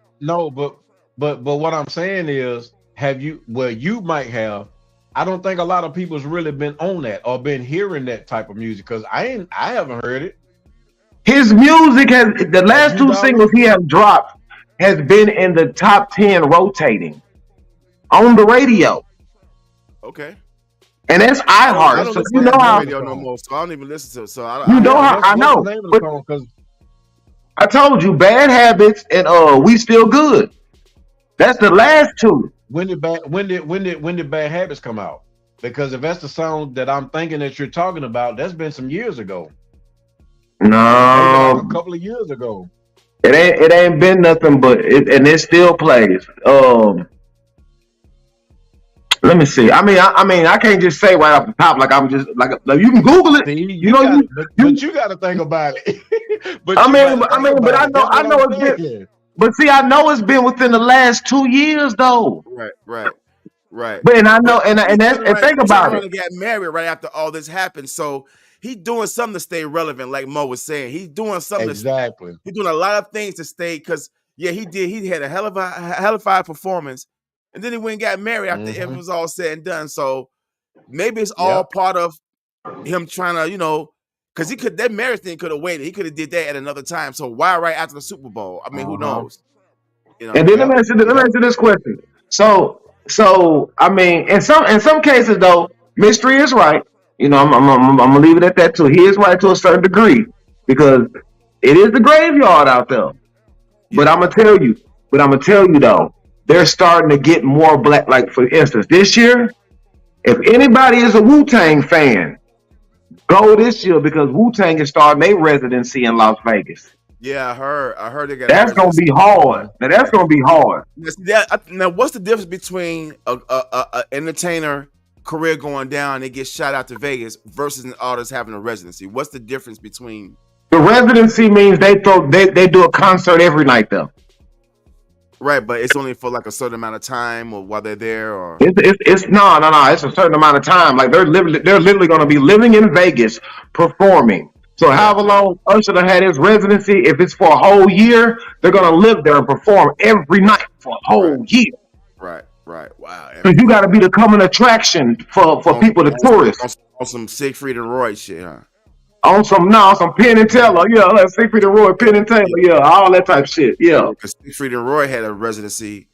what I'm saying is, you might have. I don't think a lot of people's really been on that or been hearing that type of music because I haven't heard it. His music the last two singles he has dropped has been in the top 10 rotating on the radio. Okay. And that's iHeart. So you know how radio no more, so I don't even listen to it. So I know. But I told you, Bad Habits and We Still Good. That's the last two. When did Bad Habits come out? Because if that's the song that I'm thinking that you're talking about, that's been some years ago. No, a couple of years ago. It ain't been nothing but it still plays. Let me see. I mean, I can't just say right off the top like I'm just like you can Google it. See, you know, but you got to think about it. but I know it's been. But see, I know it's been within the last 2 years though. Right. But and I know and think about it. He got married right after all this happened, so he's doing something to stay relevant, like Mo was saying. He's doing something. Exactly. He's doing a lot of things to stay because he did. He had a hellified performance. And then he went and got married after it was all said and done. So maybe it's all part of him trying to, because that marriage thing could have waited. He could have did that at another time. So why right after the Super Bowl? I mean, who knows? And then let me answer this question. So I mean, in some cases though, Mystery is right. I'm gonna leave it at that too. He is right to a certain degree because it is the graveyard out there. But I'm gonna tell you though. They're starting to get more black. Like, for instance, this year, if anybody is a Wu-Tang fan, go this year because Wu-Tang is starting their residency in Las Vegas. Yeah, I heard they got. That's gonna be hard. That's gonna be hard. Now, what's the difference between a entertainer career going down and they get shot out to Vegas versus an artist having a residency? What's the difference between? The residency means they do a concert every night though. Right, but it's only for like a certain amount of time, or while they're there, or it's no. It's a certain amount of time. Like they're literally going to be living in Vegas performing. So however long Usher had his residency, if it's for a whole year, they're going to live there and perform every night for a whole year. Right. Wow. So you got to be the coming attraction for people, the tourists. On some Siegfried and Roy shit, huh? On some Penn and Teller, like Siegfried and Roy, Penn and Teller, all that type of shit, Because Siegfried and Roy had a residency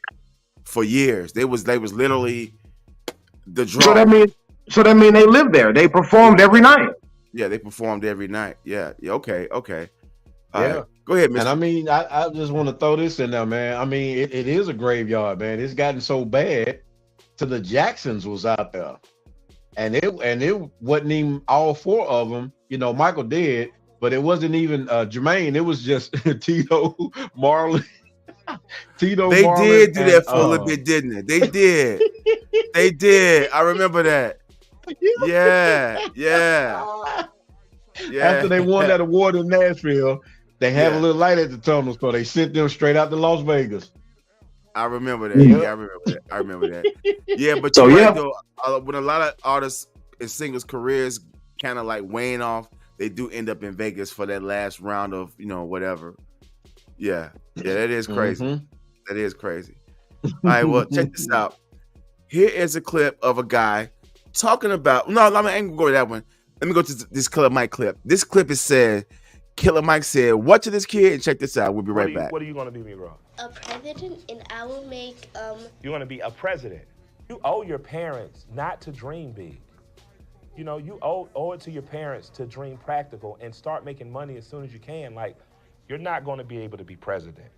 for years. They was literally the draw. So that mean they lived there. They performed every night. Yeah, they performed every night. Yeah. Okay. All right. Go ahead, Mr. And I mean, I just want to throw this in there, man. I mean, it is a graveyard, man. It's gotten so bad to the Jacksons was out there. And it wasn't even all four of them. Michael did, but it wasn't even Jermaine. It was just Tito, Marlon. They did do that for a little bit, didn't they? They did. They did. I remember that. Yeah. After they won that award in Nashville, they have a little light at the tunnel, so they sent them straight out to Las Vegas. I remember that. Yeah, I remember that. Yeah, but you're right, though. When a lot of artists and singers' careers kind of like weighing off, they do end up in Vegas for that last round of whatever. Yeah, that is crazy. That is crazy. All right, well, check this out. Here is a clip of a guy talking about. No, I ain't gonna go to that one. Let me go to this Killer Mike clip. This clip is said. Killer Mike said, "What to this kid?" And check this out. We'll be right back. What are you gonna be, bro? A president, and I will make You want to be a president? You owe your parents not to dream big. You owe it to your parents to dream practical and start making money as soon as you can. Like, you're not going to be able to be president.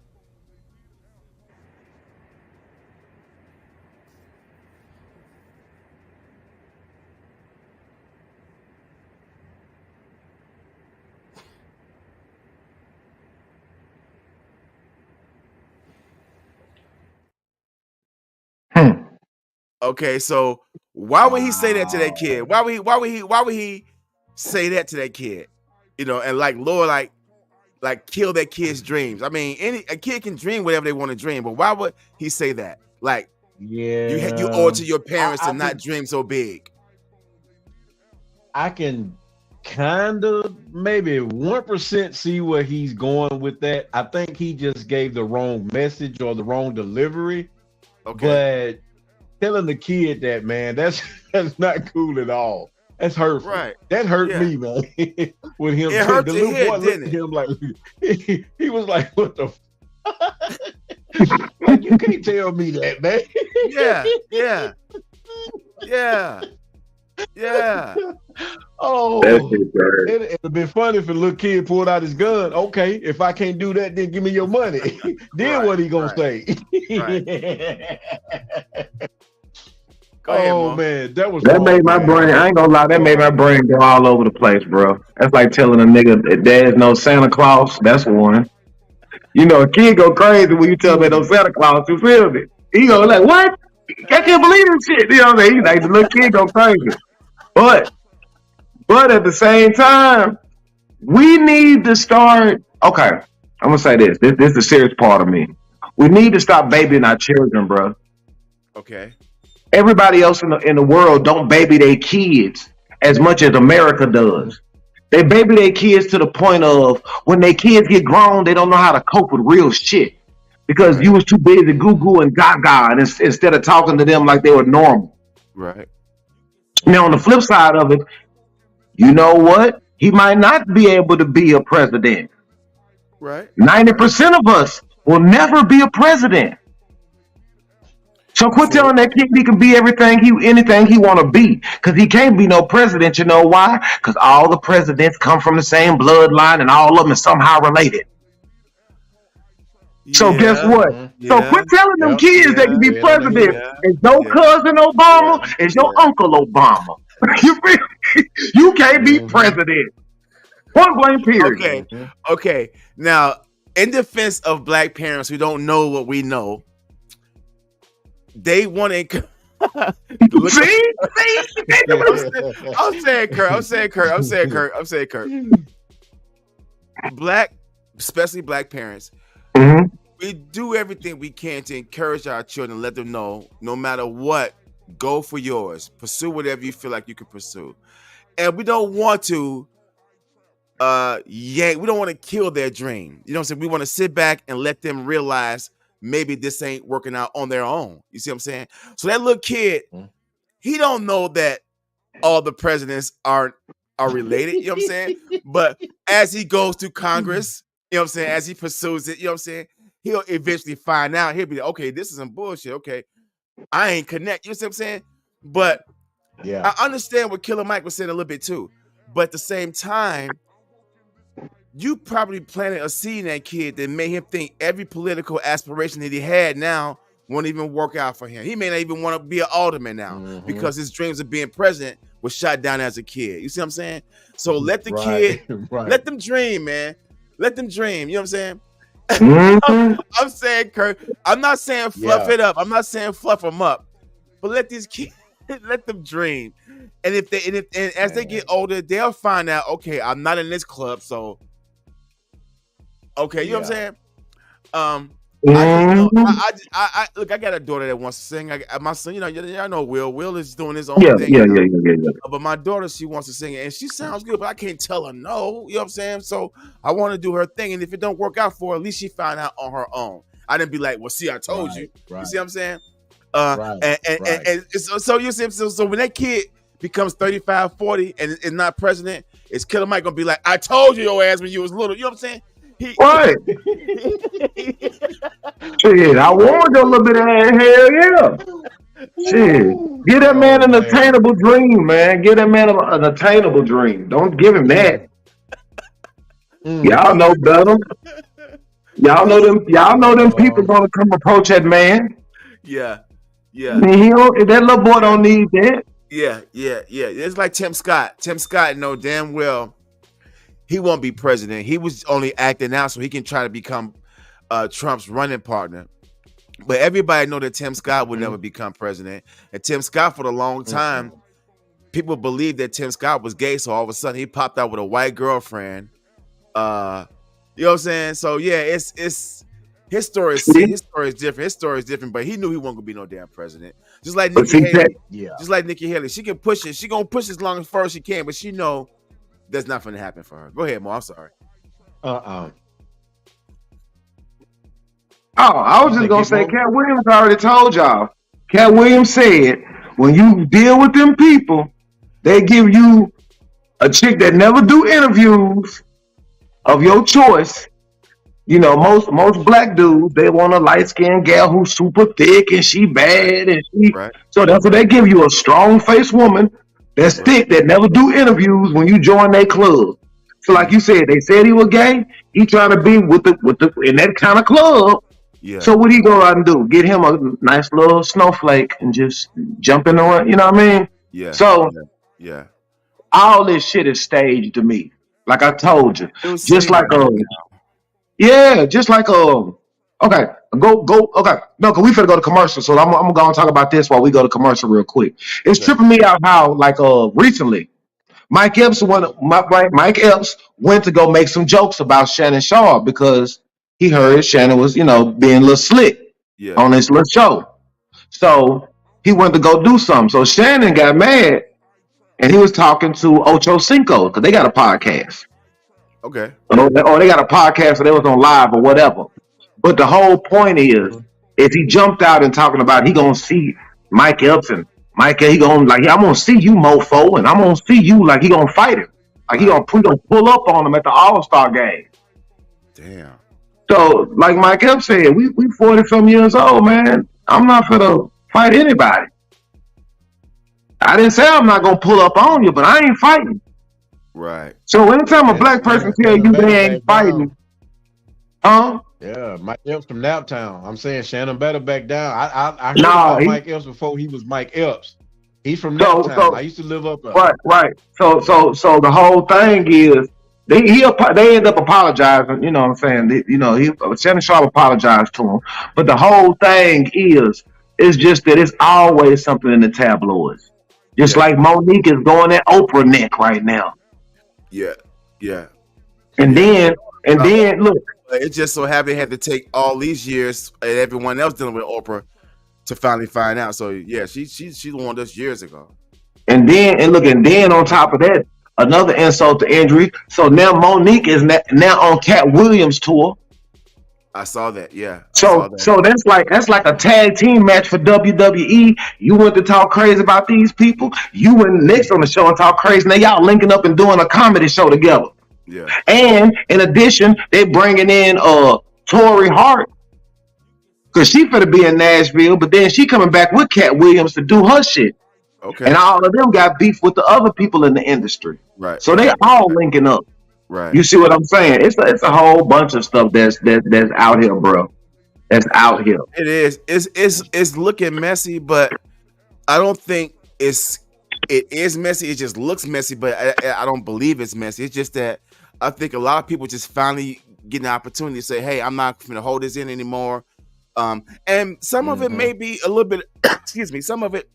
Okay, so why would he say that to that kid? Why would he say that to that kid? You know, and like Lord, like kill that kid's dreams. I mean, a kid can dream whatever they want to dream, but why would he say that? Like, you owe it to your parents to not dream so big. I can kind of maybe 1% see where he's going with that. I think he just gave the wrong message or the wrong delivery. Okay. But telling the kid that, man, that's not cool at all. That's hurtful. Right. That hurt me, man. With him, it hurt the to little hear, boy looked didn't at it? him like he was like, "What the? Like, you can't tell me that, man." Yeah. Oh, it'd been funny if a little kid pulled out his gun. Okay, if I can't do that, then give me your money. Then what he gonna say? Go ahead, oh Mo. man, that made my brain. I ain't gonna lie, that made my brain go all over the place, bro. That's like telling a nigga that there's no Santa Claus. That's one. You know, a kid go crazy when you tell me no Santa Claus. You feel me? He go like, what? I can't believe this shit. You know what I mean? He's like, the little kid go crazy. But at the same time, we need to start. Okay, I'm gonna say this. This is the serious part of me. We need to stop babying our children, bro. Okay. Everybody else in the world don't baby their kids as much as America does. They baby their kids to the point of when their kids get grown, they don't know how to cope with real shit because you was too busy goo and gaga and instead of talking to them like they were normal. Right. Now, on the flip side of it, you know what? He might not be able to be a president. Right. 90% of us will never be a president. So quit telling that kid he can be anything he want to be, because he can't be no president. You know why? Because all the presidents come from the same bloodline, and all of them are somehow related. So guess what? So quit telling them kids they can be president. It's your cousin Obama. It's your uncle Obama. You can't be president. Point blank period. Okay. Now, in defense of black parents who don't know what we know, they want to. See? I'm saying, Kurt. Especially black parents, we do everything we can to encourage our children, let them know, no matter what, go for yours, pursue whatever you feel like you can pursue, and we don't want to. We don't want to kill their dream. You know what I'm saying? We want to sit back and let them realize maybe this ain't working out on their own. You see what I'm saying? So that little kid, he don't know that all the presidents are related. You know what I'm saying? But as he goes through Congress, you know what I'm saying? As he pursues it, you know what I'm saying? He'll eventually find out. He'll be like, okay, this is some bullshit. Okay, I ain't connect. You see what I'm saying? But I understand what Killer Mike was saying a little bit too. But at the same time, you probably planted a seed in that kid that made him think every political aspiration that he had now won't even work out for him. He may not even want to be an alderman now because his dreams of being president was shot down as a kid. You see what I'm saying? So let the kid, let them dream, man. Let them dream. You know what I'm saying? I'm saying, Kurt, I'm not saying fluff it up. I'm not saying fluff them up. But let these kids, let them dream. And as they get older, they'll find out, okay, I'm not in this club, so okay, you know what I'm saying? I look, I got a daughter that wants to sing. My son, you know, y'all know Will is doing his own thing. Yeah. But my daughter, she wants to sing, and she sounds good, but I can't tell her no. You know what I'm saying? So I want to do her thing, and if it don't work out for her, at least she found out on her own. I didn't be like, well, see, I told you. You see what I'm saying? And so you see, so when that kid becomes 35, 40, and is not president, is Killer Mike gonna be like, I told you your ass when you was little. You know what I'm saying? Right. Shit, I warned you a little bit of that. Hell yeah. Shit. Give that man an attainable dream, man. Give that man an attainable dream. Don't give him that. Y'all know better. Y'all know them people gonna come approach that man. Yeah. I mean, that little boy don't need that. Yeah. It's like Tim Scott. Tim Scott know damn well he won't be president. He was only acting out so he can try to become Trump's running partner. But everybody know that Tim Scott would never become president. And Tim Scott, for a long time, people believed that Tim Scott was gay. So all of a sudden, he popped out with a white girlfriend. You know what I'm saying? So yeah, it's his story is different. His story is different, but he knew he wasn't gonna be no damn president. Just like Nikki Haley. Just like Nikki Haley. She can push it. She gonna push as long as far as she can, but she know that's not gonna happen for her. Go ahead, Mo. I'm sorry. Oh, I was just gonna say, Cat Williams already told y'all. Cat Williams said, when you deal with them people, they give you a chick that never do interviews of your choice. You know, most black dudes, they want a light-skinned gal who's super thick and she bad and she. So that's what they give you, a strong-faced woman that's thick that never do interviews when you join their club. So like you said, they said he was gay. He trying to be with the in that kind of club. Yeah. So what he go out and do? Get him a nice little snowflake and just jump in the run. You know what I mean? Yeah. So yeah, all this shit is staged to me. Like I told you, just like okay, go. Okay, no, cause we finna go to commercial. So I'm gonna go and talk about this while we go to commercial real quick. It's tripping me out how recently Mike Epps went to go make some jokes about Shannon Sharp because he heard Shannon was, being a little slick on this little show. So he went to go do something. So Shannon got mad and he was talking to Ocho Cinco because they got a podcast. Okay. Or they got a podcast, so they was on live or whatever. But the whole point is, if he jumped out and talking about he gonna see Mike Epps and he gonna I'm gonna see you, mofo, and I'm gonna see you, he gonna fight him. He gonna pull up on him at the All-Star game. Damn. So, like Mike Epps said, we 40-some years old, man. I'm not gonna fight anybody. I didn't say I'm not gonna pull up on you, but I ain't fighting. Right. So anytime a black person tell you they ain't fighting, Yeah, Mike Epps from Naptown. I'm saying Shannon better back down. I heard about Mike Epps before he was Mike Epps. He's from Naptown. I used to live up there. Right. So the whole thing is they end up apologizing. You know what I'm saying? Shannon Sharp apologized to him, but the whole thing is just that it's always something in the tabloids. Just like Monique is going at Oprah neck right now. Yeah. And then look. It just so happened had to take all these years and everyone else dealing with Oprah to finally find out. So yeah, she warned us years ago. And then on top of that, another insult to injury. So now Monique is now on Cat Williams tour. I saw that. Yeah. So that's like a tag team match for WWE. You went to talk crazy about these people. You went next on the show and talk crazy. Now y'all linking up and doing a comedy show together. Yeah. And in addition, they bringing in Tori Hart because she finna be in Nashville, but then she coming back with Cat Williams to do her shit. Okay. And all of them got beef with the other people in the industry. Right. So they all linking up. Right. You see what I'm saying? It's a whole bunch of stuff that's out here, bro. That's out here. It is. It's looking messy, but I don't think it is messy. It just looks messy, but I don't believe it's messy. It's just that I think a lot of people just finally getting the opportunity to say, "Hey, I'm not going to hold this in anymore." And some of it may be a little bit. Excuse me. Some of it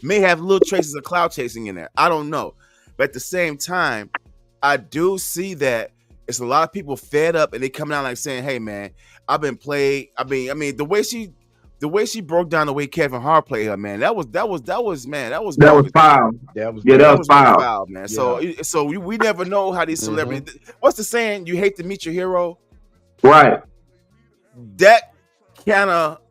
may have little traces of cloud chasing in there. I don't know, but at the same time, I do see that it's a lot of people fed up and they coming out like saying, "Hey, man, I've been played." I mean, the way she broke down the way Kevin Hart played her, man, that was foul. That was foul, man. Yeah. So we never know how these celebrities. What's the saying? You hate to meet your hero, right? That kind of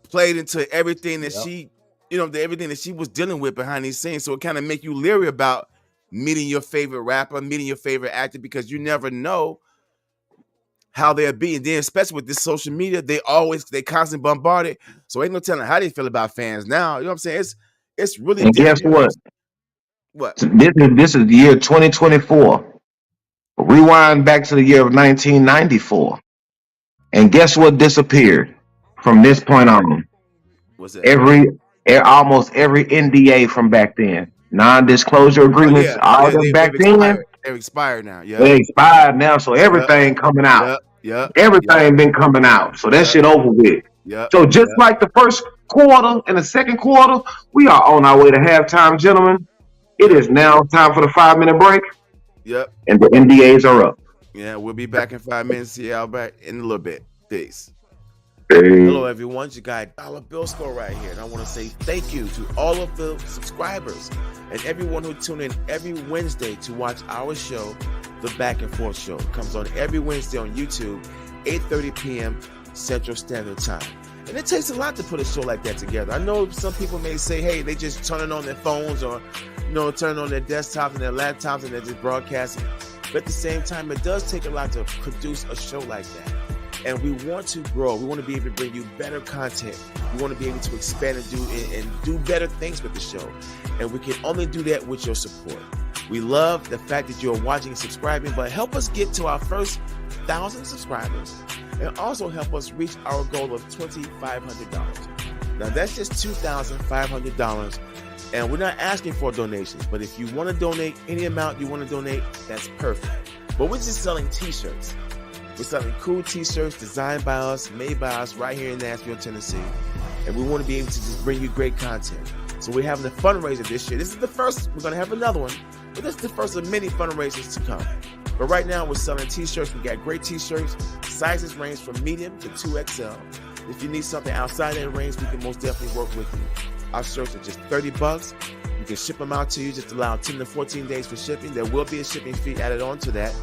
played into everything that she, everything that she was dealing with behind these scenes. So it kind of make you leery about meeting your favorite rapper, meeting your favorite actor, because you never know how they'll be. And then especially with this social media, they constantly bombard it. So ain't no telling how they feel about fans now. You know what I'm saying? It's really and guess what? What? This is the year 2024. Rewind back to the year of 1994. And guess what disappeared from this point on? What's that? Almost every NDA from back then. Non-disclosure agreements, back then. They're expired now. Yeah, they expired now, so everything coming out. Yep. Everything been coming out, so that shit over with. Yeah. So just like the first quarter and the second quarter, we are on our way to halftime, gentlemen. It is now time for the 5-minute break. Yep. And the NDAs are up. Yeah, we'll be back in 5 minutes. See y'all back in a little bit. Peace. Hey. Hello, everyone. It's your guy, Dollar Bill Score right here. And I want to say thank you to all of the subscribers and everyone who tune in every Wednesday to watch our show, The Back and Forth Show. It comes on every Wednesday on YouTube, 8:30 p.m. Central Standard Time. And it takes a lot to put a show like that together. I know some people may say, hey, they just turn it on their phones or, turn on their desktops and their laptops and they're just broadcasting. But at the same time, it does take a lot to produce a show like that. And we want to grow. We want to be able to bring you better content. We want to be able to expand and do better things with the show. And we can only do that with your support. We love the fact that you're watching and subscribing, but help us get to our first 1,000 subscribers and also help us reach our goal of $2,500. Now that's just $2,500. And we're not asking for donations, but if you want to donate any amount you want to donate, that's perfect. But we're just selling t-shirts. We're selling cool t-shirts designed by us, made by us right here in Nashville, Tennessee. And we want to be able to just bring you great content. So we're having a fundraiser this year. This is the first. We're going to have another one. But this is the first of many fundraisers to come. But right now we're selling t-shirts. We got great t-shirts. Sizes range from medium to 2XL. If you need something outside that range, we can most definitely work with you. Our shirts are just $30. We can ship them out to you. Just allow 10 to 14 days for shipping. There will be a shipping fee added on to that.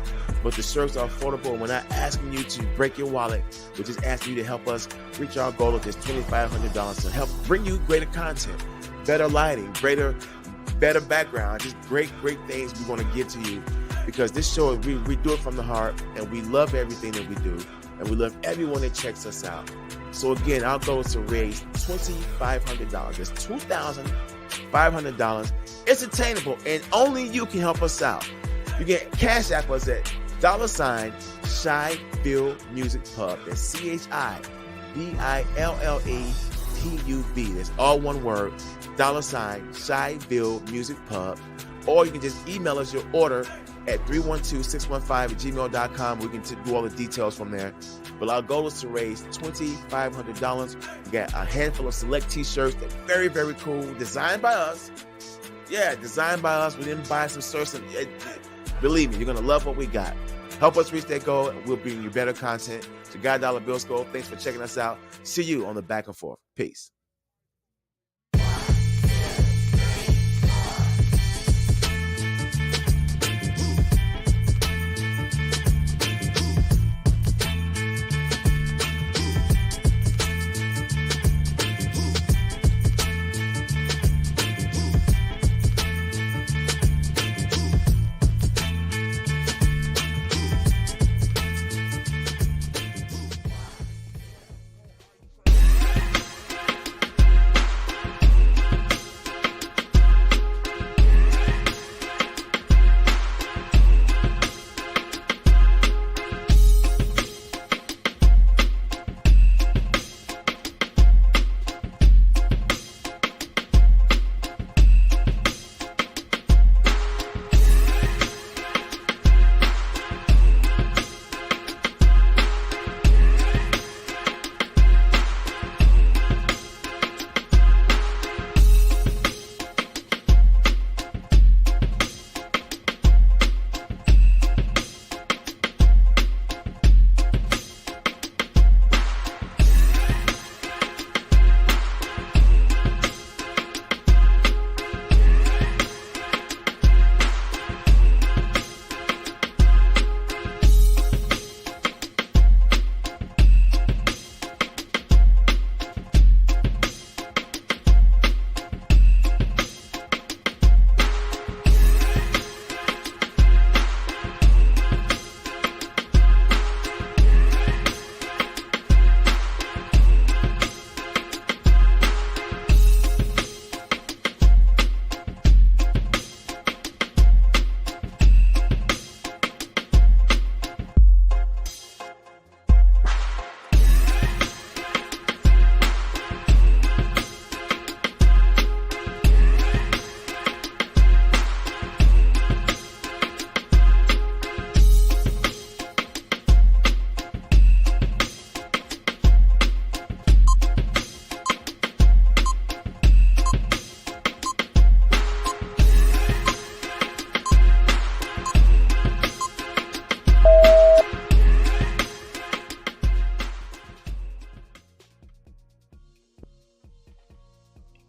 But the shirts are affordable. We're not asking you to break your wallet. We're just asking you to help us reach our goal of just $2,500 to help bring you greater content, better lighting, better background, just great things we want to give to you. Because this show, we do it from the heart, and we love everything that we do, and we love everyone that checks us out. So again, our goal is to raise $2,500. That's $2,500. It's attainable, and only you can help us out. You can Cash App us at $Shyville Music Pub. That's CHIVILLEPUB. That's all one word. $Shyville Music Pub. Or you can just email us your order at 312-615@gmail.com. We can do all the details from there. But our goal is to raise $2,500. We got a handful of select t-shirts that are very, very cool. Designed by us. Yeah, designed by us. We didn't buy some shirts. Believe me, you're going to love what we got. Help us reach that goal, and we'll bring you better content. To God Dollar Bill Score, thanks for checking us out. See you on the Back and Forth. Peace.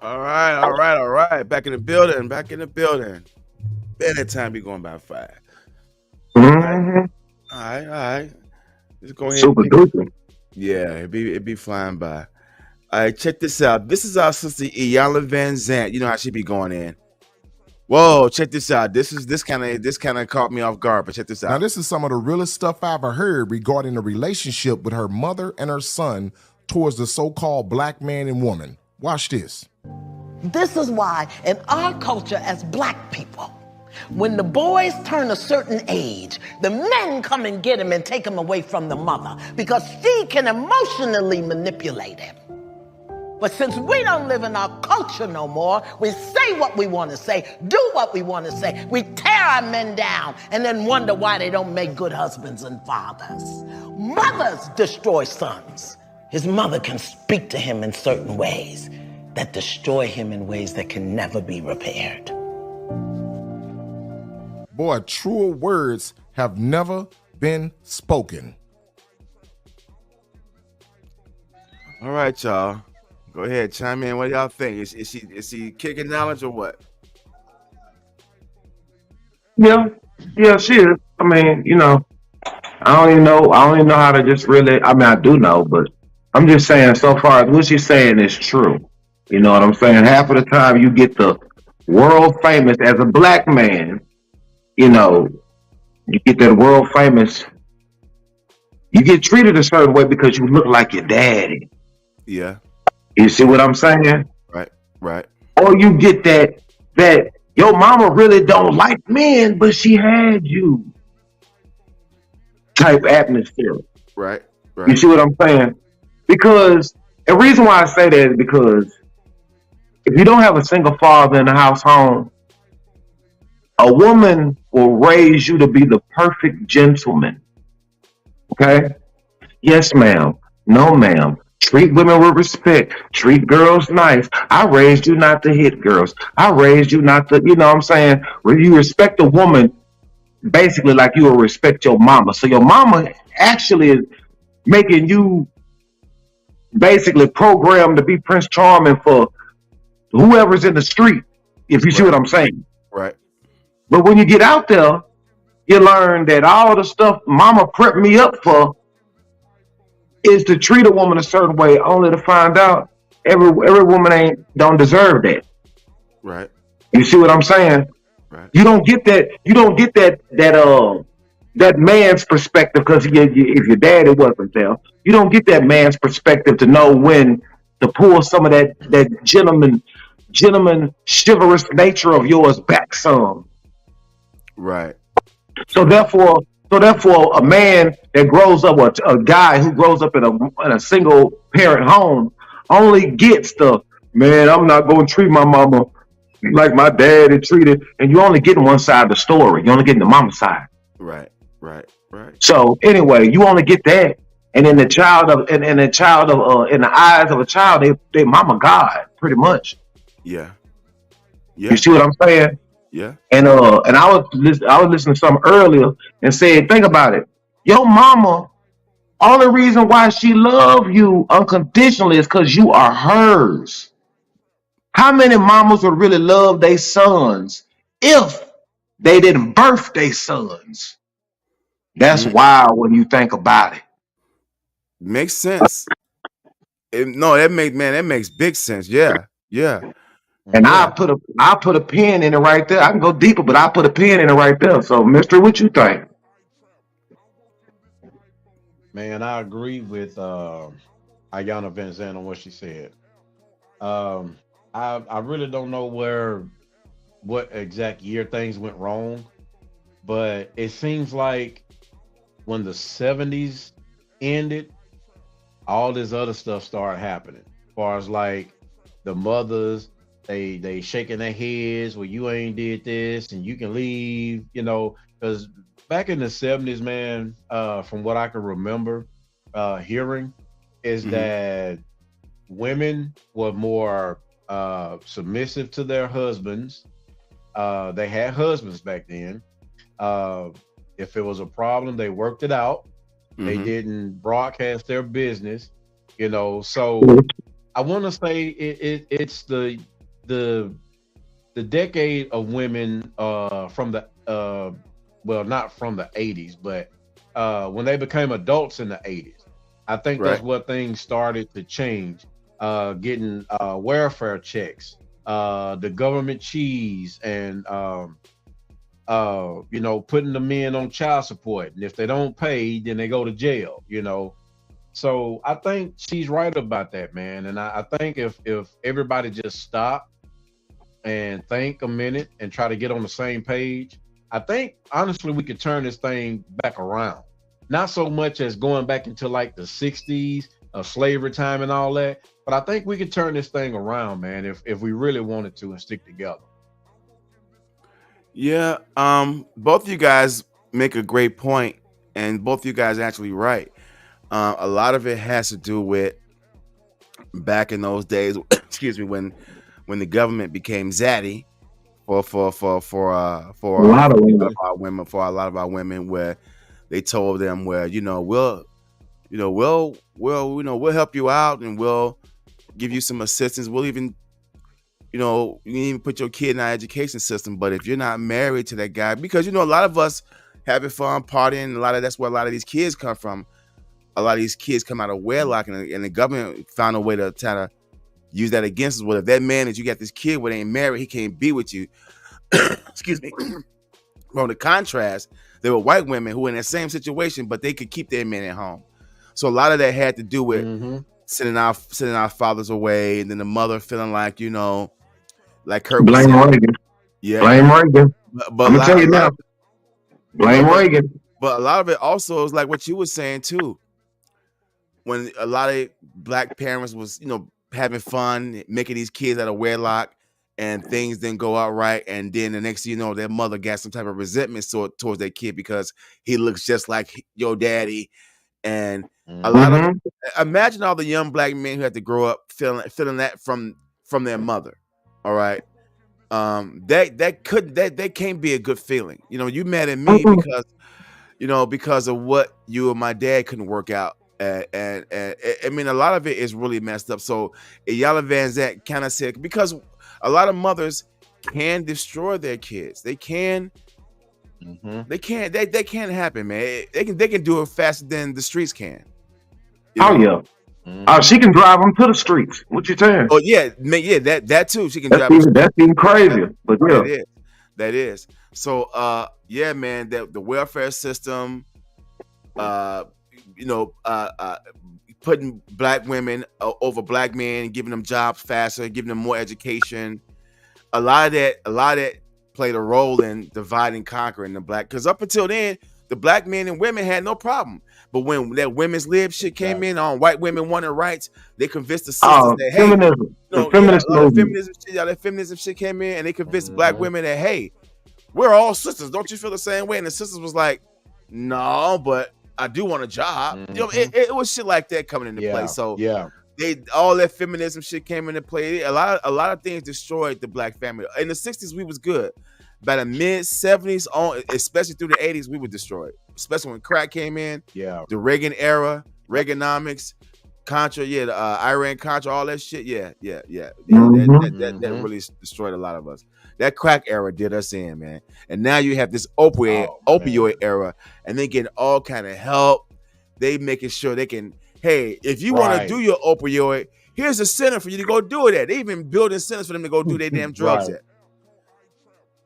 All right. Back in the building. Better time be going by 5. Mm-hmm. All right. Just go ahead. Super duper. Yeah, it be flying by. All right, check this out. This is our sister Iyanla Van Zant. You know how she be going in. Whoa, check this out. This kind of caught me off guard, but check this out. Now, this is some of the realest stuff I ever heard regarding the relationship with her mother and her son towards the so-called black man and woman. Watch this. This is why in our culture as black people, when the boys turn a certain age, the men come and get him and take him away from the mother because she can emotionally manipulate him. But since we don't live in our culture no more, we say what we want to say, do what we want to say. We tear our men down and then wonder why they don't make good husbands and fathers. Mothers destroy sons. His mother can speak to him in certain ways that destroy him in ways that can never be repaired. Boy, truer words have never been spoken. All right, y'all. Go ahead, chime in. What do y'all think? Is she kicking knowledge or what? Yeah, she is. I mean, I don't even know how to just really. I mean, I do know, but I'm just saying. So far as what she's saying is true. You know what I'm saying? Half of the time, you get the world famous as a black man. You get that world famous. You get treated a certain way because you look like your daddy. Yeah. You see what I'm saying? Right. Or you get that your mama really don't like men, but she had you type atmosphere. Right. You see what I'm saying? Because the reason why I say that is because if you don't have a single father in the home, a woman will raise you to be the perfect gentleman. Okay? Yes, ma'am. No, ma'am. Treat women with respect. Treat girls nice. I raised you not to hit girls. I raised you not to, you know what I'm saying? When you respect a woman, basically like you will respect your mama. So your mama actually is making you basically programmed to be Prince Charming for whoever's in the street, if you see what I'm saying. Right. But when you get out there, you learn that all the stuff mama prepped me up for is to treat a woman a certain way, only to find out every woman don't deserve that. Right. You see what I'm saying? Right. You don't get that man's perspective because if your daddy wasn't there, you don't get that man's perspective to know when to pull some of that gentleman chivalrous nature of yours back some. Right. So therefore, a man that grows up, a guy who grows up in a single parent home, only gets the man. I'm not going to treat my mama like my dad had treated, and you only getting one side of the story. You only getting the mama side. Right. So anyway, you only get that, and in the eyes of a child, they mama God pretty much. Yeah. You see what I'm saying? Yeah. And I was listening to something earlier and said, think about it. Your mama, only reason why she love you unconditionally is because you are hers. How many mamas would really love their sons if they didn't birth their sons? That's wild when you think about it. Makes sense. That makes big sense. Yeah. And I put a pin in it right there. I can go deeper, but I put a pin in it right there. So, Mister, what you think? Man, I agree with Ayanna Van Zandt on what she said. I really don't know what exact year things went wrong, but it seems like when the 70s ended, all this other stuff started happening. As far as like the mothers, they shaking their heads, well, you ain't did this and you can leave, because back in the 70s, man, from what I can remember hearing is that women were more submissive to their husbands. They had husbands back then. If it was a problem, they worked it out. They didn't broadcast their business, so I want to say it's the decade of women from the well, not from the 80s, but when they became adults in the 80s, I think that's where things started to change. Getting welfare checks, the government cheese, and you know, putting the men on child support, and if they don't pay, then they go to jail. You know, so I think she's right about that, man. And I think if everybody just stopped and think a minute and try to get on the same page, I think honestly we could turn this thing back around. Not so much as going back into like the 60s of slavery time and all that, but I think we could turn this thing around, man, if we really wanted to and stick together. Yeah, both of you guys make a great point, and both of you guys are actually right. A lot of it has to do with back in those days, excuse me, when the government became zaddy for a lot of our women, where they told them, where we'll help you out, and we'll give you some assistance. We'll even you can even put your kid in our education system. But if you're not married to that guy, because a lot of us having fun, partying, that's where a lot of these kids come from. A lot of these kids come out of wedlock, and the government found a way to try to use that against us. Well, if that man that you got this kid with ain't married, he can't be with you. Excuse me. On the contrast, there were white women who were in that same situation, but they could keep their men at home. So a lot of that had to do with sending our fathers away, and then the mother feeling like, like Kurt blame was saying, Reagan. Yeah, Blame Reagan. But I'm gonna tell you now. Blame Reagan. But a lot of it also is like what you were saying too. When a lot of black parents was, having fun, making these kids out of wedlock, and things didn't go out right, and then the next thing you know, their mother got some type of resentment towards that kid because he looks just like your daddy. And a lot of imagine all the young black men who had to grow up feeling that from their mother. All right. That can't be a good feeling. You mad at me because of what you and my dad couldn't work out. And I mean, a lot of it is really messed up. So Iyanla Vanzant kind of said, because a lot of mothers can destroy their kids. They can. They can't happen, man. They can do it faster than the streets can. Yeah. She can drive them to the streets. What you saying? Oh yeah, that too. She can that's drive. That's even crazy. But yeah, that is. So yeah, man. The welfare system, putting black women over black men, giving them jobs faster, giving them more education. A lot of that played a role in divide and conquer in the black. Because up until then, the black men and women had no problem. But when that women's lib shit came in on white women wanting rights, they convinced the sisters that feminism, that feminism shit came in, and they convinced black women that, hey, we're all sisters. Don't you feel the same way? And the sisters was like, no, but I do want a job. It was shit like that coming into play. So all that feminism shit came into play. A lot of things destroyed the black family. In the 60s, we was good. By the mid 70s on, especially through the 80s, we were destroyed. Especially when crack came in. Yeah. The Reagan era, Reaganomics, Contra, the Iran Contra, all that shit. That really destroyed a lot of us. That crack era did us in, man. And now you have this opioid era, and they getting all kind of help. They making sure they can, hey, if you want to do your opioid, here's a center for you to go do it at. They even building centers for them to go do their damn drugs at.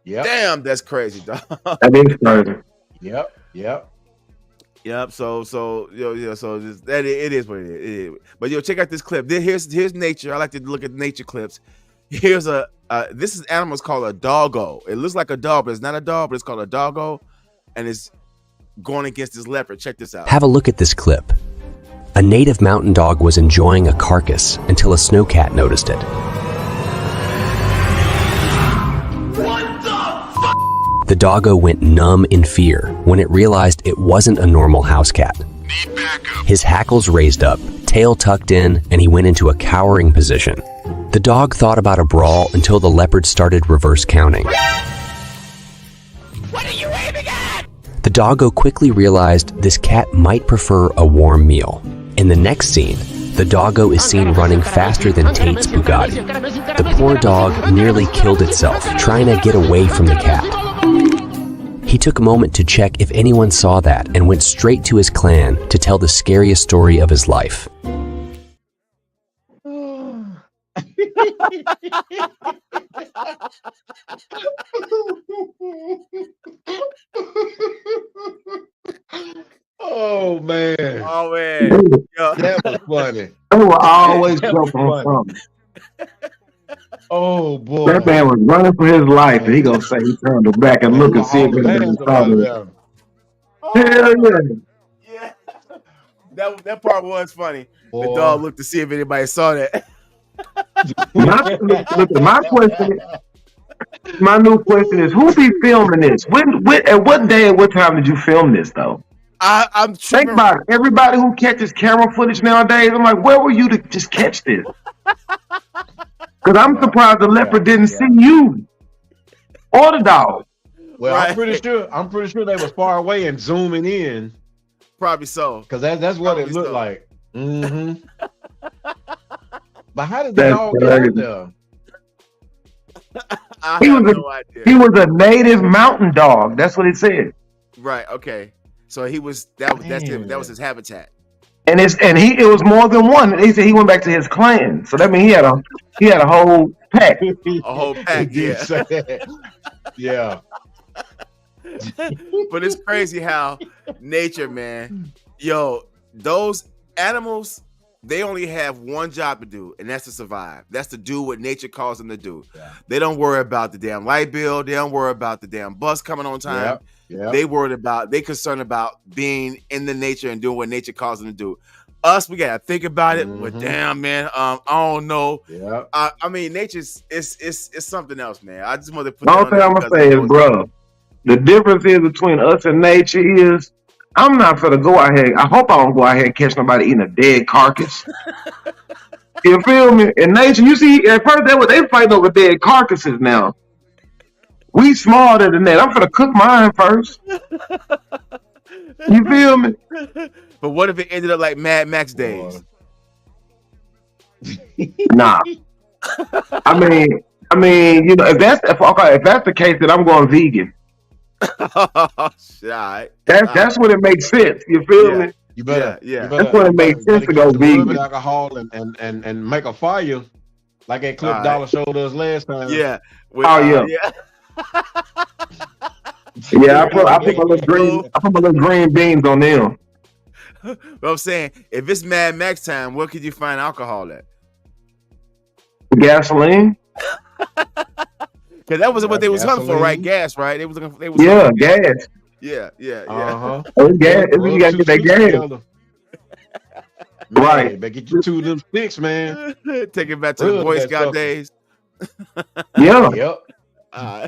Yep. Damn, that's crazy, dog. That is crazy. Yep. So so that it is what it is. But check out this clip. Here's nature. I like to look at nature clips. Here's this animal's called a doggo. It looks like a dog, but it's not a dog, but it's called a doggo, and it's going against this leopard. Check this out. Have a look at this clip. A native mountain dog was enjoying a carcass until a snowcat noticed it. The doggo went numb in fear when it realized it wasn't a normal house cat. His hackles raised up, tail tucked in, and he went into a cowering position. The dog thought about a brawl until the leopard started reverse counting. What are you aiming at? The doggo quickly realized this cat might prefer a warm meal. In the next scene, the doggo is seen running faster than Tate's Bugatti. The poor dog nearly killed itself trying to get away from the cat. He took a moment to check if anyone saw that and went straight to his clan to tell the scariest story of his life. Oh man. Oh man. Yo. That was funny. They were always That jumping was on funny. something. Oh boy. That man was running for his life, and he gonna say he turned back and look and see if anybody saw it. Hell yeah. Yeah. That part was funny. The dog looked to see if anybody saw that. My new question is, who be filming this? At what day and what time did you film this though? I'm think about it. Everybody who catches camera footage nowadays, I'm like, where were you to just catch this? Because I'm surprised the leopard didn't see you or the dog. Well, I'm pretty sure they was far away and zooming in. Probably so. Because that's what it looked like. Mm-hmm. But how did they That's all get out crazy. there? He was a native mountain dog. That's what it said. Right. Okay. So he was that was his habitat. And it was more than one. He said he went back to his clan. So that means he had a whole pack. A whole pack. Yeah. Yeah. But it's crazy how nature, man. Yo, those animals, they only have one job to do, and that's to survive. That's to do what nature calls them to do. Yeah. They don't worry about the damn light bill. They don't worry about the damn bus coming on time. Yep. They concerned about being in the nature and doing what nature calls them to do. Us, we gotta think about it. But damn, man, I don't know. Yeah. I mean, nature's it's something else, man. I just want to put. The only thing I'm gonna say is, bro, the difference is between us and nature is, I'm not gonna go out here. I hope I don't go out here and catch nobody eating a dead carcass. You feel me? In nature, you see, at first they fighting over dead carcasses now. We smarter than that. I'm gonna cook mine first. You feel me? But what if it ended up like Mad Max days? Nah. I mean, you know, if that's the case, then I'm going vegan. Right. That's when it makes sense. You feel me? You better, yeah. That's when it makes sense to go vegan. Alcohol and make a fire like that clip Dollar showed us last time. Yeah. Yeah, I put my little green beans on them. But I'm saying, if it's Mad Max time, where could you find alcohol at? Gasoline. Because that was what they was hunting for, right? Gas, right? They was gas. Yeah. Oh, gas. You gotta get that gas. Man, right. Better get you 2 of them sticks, man. Take it back to the Boy Scout days. Yeah. Yep. All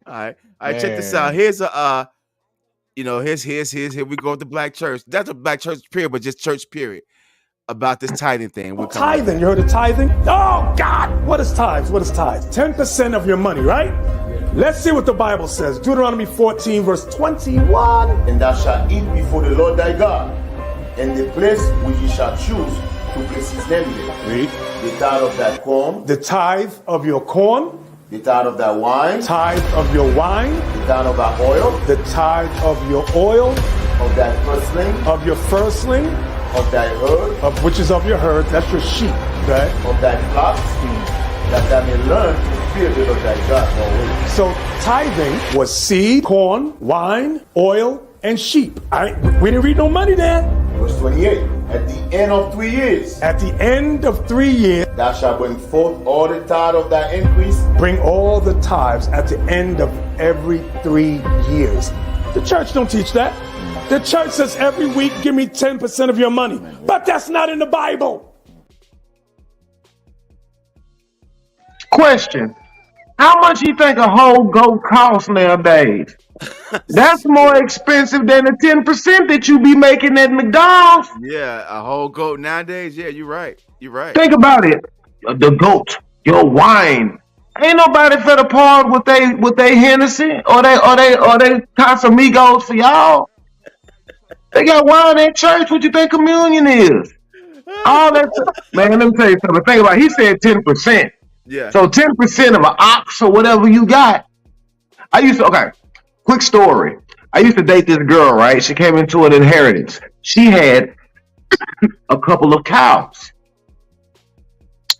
right. Check this out. Here's a here we go with the black church. That's a black church period, but just church period. About this tithing thing. Tithing, you heard of tithing? Oh God, what is tithes? 10% of your money, right? Let's see what the Bible says. Deuteronomy 14, verse 21. And thou shalt eat before the Lord thy God, and the place which ye shall choose to place his name there. Read. The tithe of thy corn. The tithe of your corn. The tithe of thy wine. Tithe of your wine. The tithe of thy oil. The tithe of your oil. Of thy firstling. Of your firstling. Of thy herd. Of which is of your herd. That's your sheep. Okay? Of thy flocks. That thou may learn to fear the Lord thy God always. So tithing was seed, corn, wine, oil, and sheep. We didn't read no money there. Verse 28. At the end of 3 years. At the end of 3 years. Thou shalt bring forth all the tithe of thy increase. Bring all the tithes at the end of every 3 years. The church don't teach that. The church says every week, give me 10% of your money. But that's not in the Bible. Question. How much you think a whole goat costs nowadays? That's more expensive than the 10% that you be making at McDonald's. Yeah, a whole goat nowadays. Yeah, you're right. Think about it. The goat, your wine. Ain't nobody finna part with they Hennessy or they Casamigos for y'all. They got wine at church. What you think communion is? All that man, let me tell you something. Think about it. He said 10%. Yeah. So 10% of an ox or whatever you got. Quick story. I used to date this girl, right? She came into an inheritance. She had a couple of cows.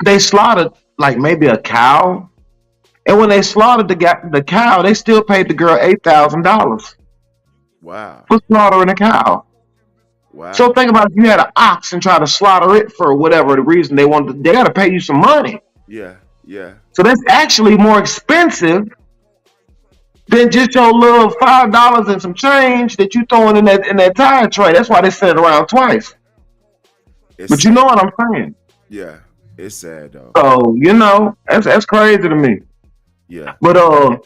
They slaughtered like maybe a cow. And when they slaughtered the cow, they still paid the girl $8,000 Wow. for slaughtering a cow. Wow. So think about if you had an ox and try to slaughter it for whatever the reason they got to pay you some money. Yeah. Yeah. So that's actually more expensive than just your little $5 and some change that you throwing in that tire tray. That's why they sent it around twice. But you know what I'm saying? Yeah. It's sad though. So that's crazy to me. Yeah. But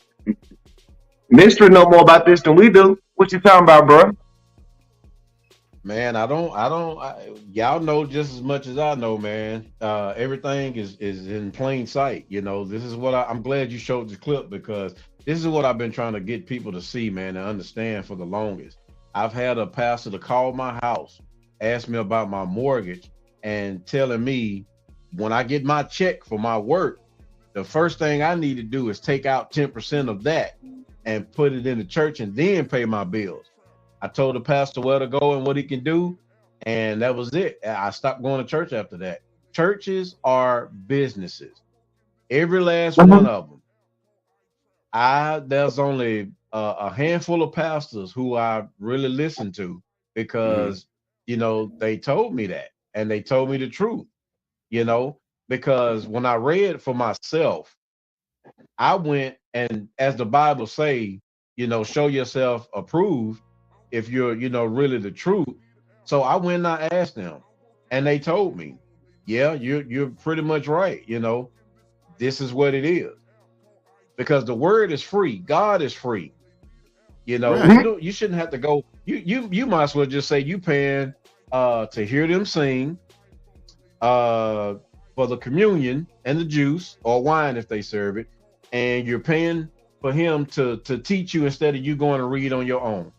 Mystery know more about this than we do. What you talking about, bro? Man, y'all know just as much as I know, man. Everything is in plain sight. This is what I'm glad you showed the clip, because this is what I've been trying to get people to see, man, and understand for the longest. I've had a pastor to call my house, ask me about my mortgage, and telling me when I get my check for my work, the first thing I need to do is take out 10% of that and put it in the church and then pay my bills. I told the pastor where to go and what he can do, and that was it. I stopped going to church after that. Churches are businesses, every last one of them. There's only a handful of pastors who I really listen to, because they told me that, and they told me the truth. Because when I read for myself, I went and, as the Bible say, show yourself approved if you're, really the truth. So I went and I asked them, and they told me, yeah, you're pretty much right. This is what it is, because the word is free. God is free. Right. You shouldn't have to go. You might as well just say you paying to hear them sing, for the communion and the juice or wine if they serve it, and you're paying for him to teach you instead of you going to read on your own.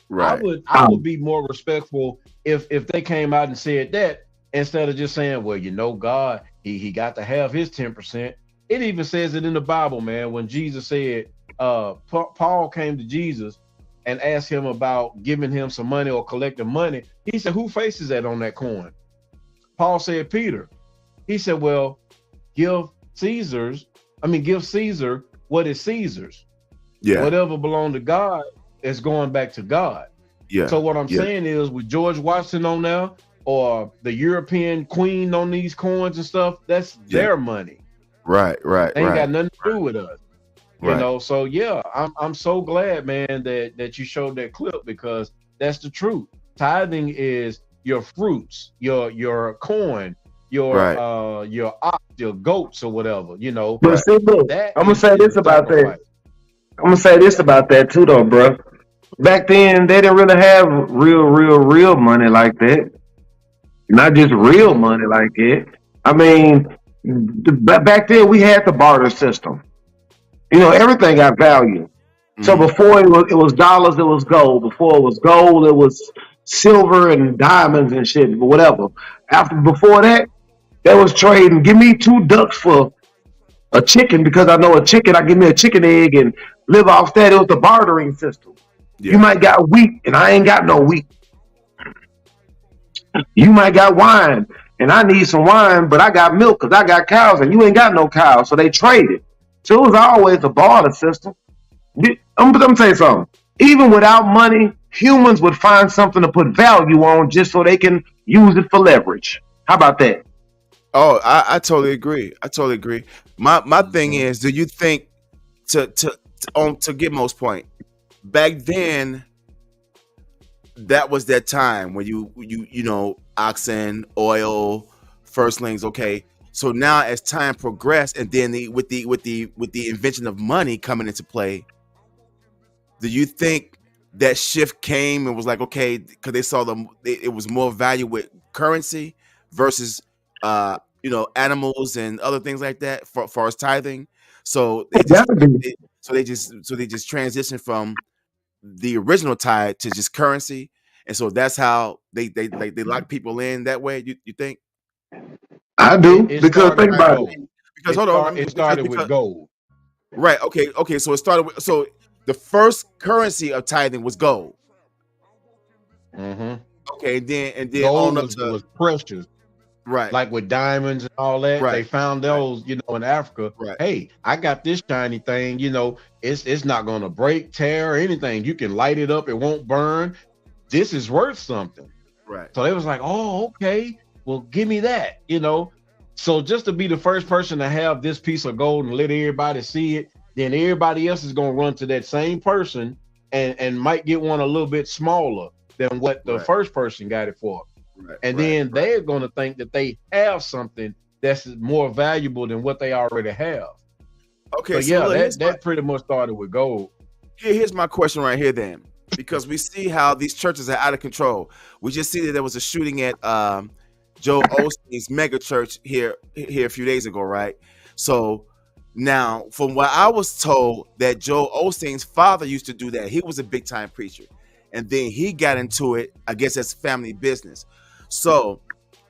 Right. I would be more respectful if they came out and said that, instead of just saying, well, God, he got to have his 10%. It even says it in the Bible, man, when Jesus said, Paul came to Jesus and asked him about giving him some money or collecting money. He said, who faces that on that coin? Paul said, Peter. He said, well, give Caesar what is Caesar's. Yeah. Whatever belonged to God is going back to God. Yeah. So what I'm saying is, with George Washington on there, or the European queen on these coins and stuff, that's their money. Right. They ain't got nothing to do with us. So yeah, I'm so glad, man, that you showed that clip, because that's the truth. Tithing is your fruits, your corn, your ox, your goats, or whatever. But see, look, I'm gonna say this about that. I'm gonna say this about that too, though, bro. Back then, they didn't really have real money like that. Not just real money like that. I mean, back then we had the barter system. Everything got value. So before it was dollars, it was gold. Before it was gold, it was silver and diamonds and shit, but whatever. Before that, they was trading. Give me 2 ducks for a chicken, because I know a chicken. I give me a chicken egg and live off that. It was the bartering system. Yeah. You might got wheat and I ain't got no wheat. You might got wine and I need some wine, but I got milk because I got cows and you ain't got no cows. So they traded. So it was always a barter system. I'm gonna tell you something. Even without money, humans would find something to put value on just so they can use it for leverage. How about that? Oh, I totally agree. My thing is, do you think to get most point, back then that was that time when you oxen, oil, firstlings, okay. So now as time progressed, and then with the invention of money coming into play, do you think that shift came and was like, okay, because they saw it was more value with currency versus animals and other things like that for far as tithing. So they just transitioned from the original tithe to just currency, and so that's how they lock people in that way. You think? I do, It because started think with about gold. it. Because It started with gold. Right. Okay. So it started with, so the first currency of tithing was gold. Mm-hmm. Okay, and then Gold on up to was precious. Right. Like with diamonds and all that. Right. They found those, in Africa. Right. Hey, I got this shiny thing, it's not gonna break, tear, or anything. You can light it up, it won't burn. This is worth something. Right. So they was like, oh, okay, well, give me that, So just to be the first person to have this piece of gold and let everybody see it, then everybody else is gonna run to that same person and might get one a little bit smaller than what the first person got it for. Right. And then they're gonna think that they have something that's more valuable than what they already have. Okay, So look, that pretty much started with gold. Here's my question right here then, because we see how these churches are out of control. We just see that there was a shooting at Joe Osteen's mega church here a few days ago, right? So now, from what I was told, that Joe Osteen's father used to do that. He was a big time preacher, and then he got into it, I guess, as family business. So,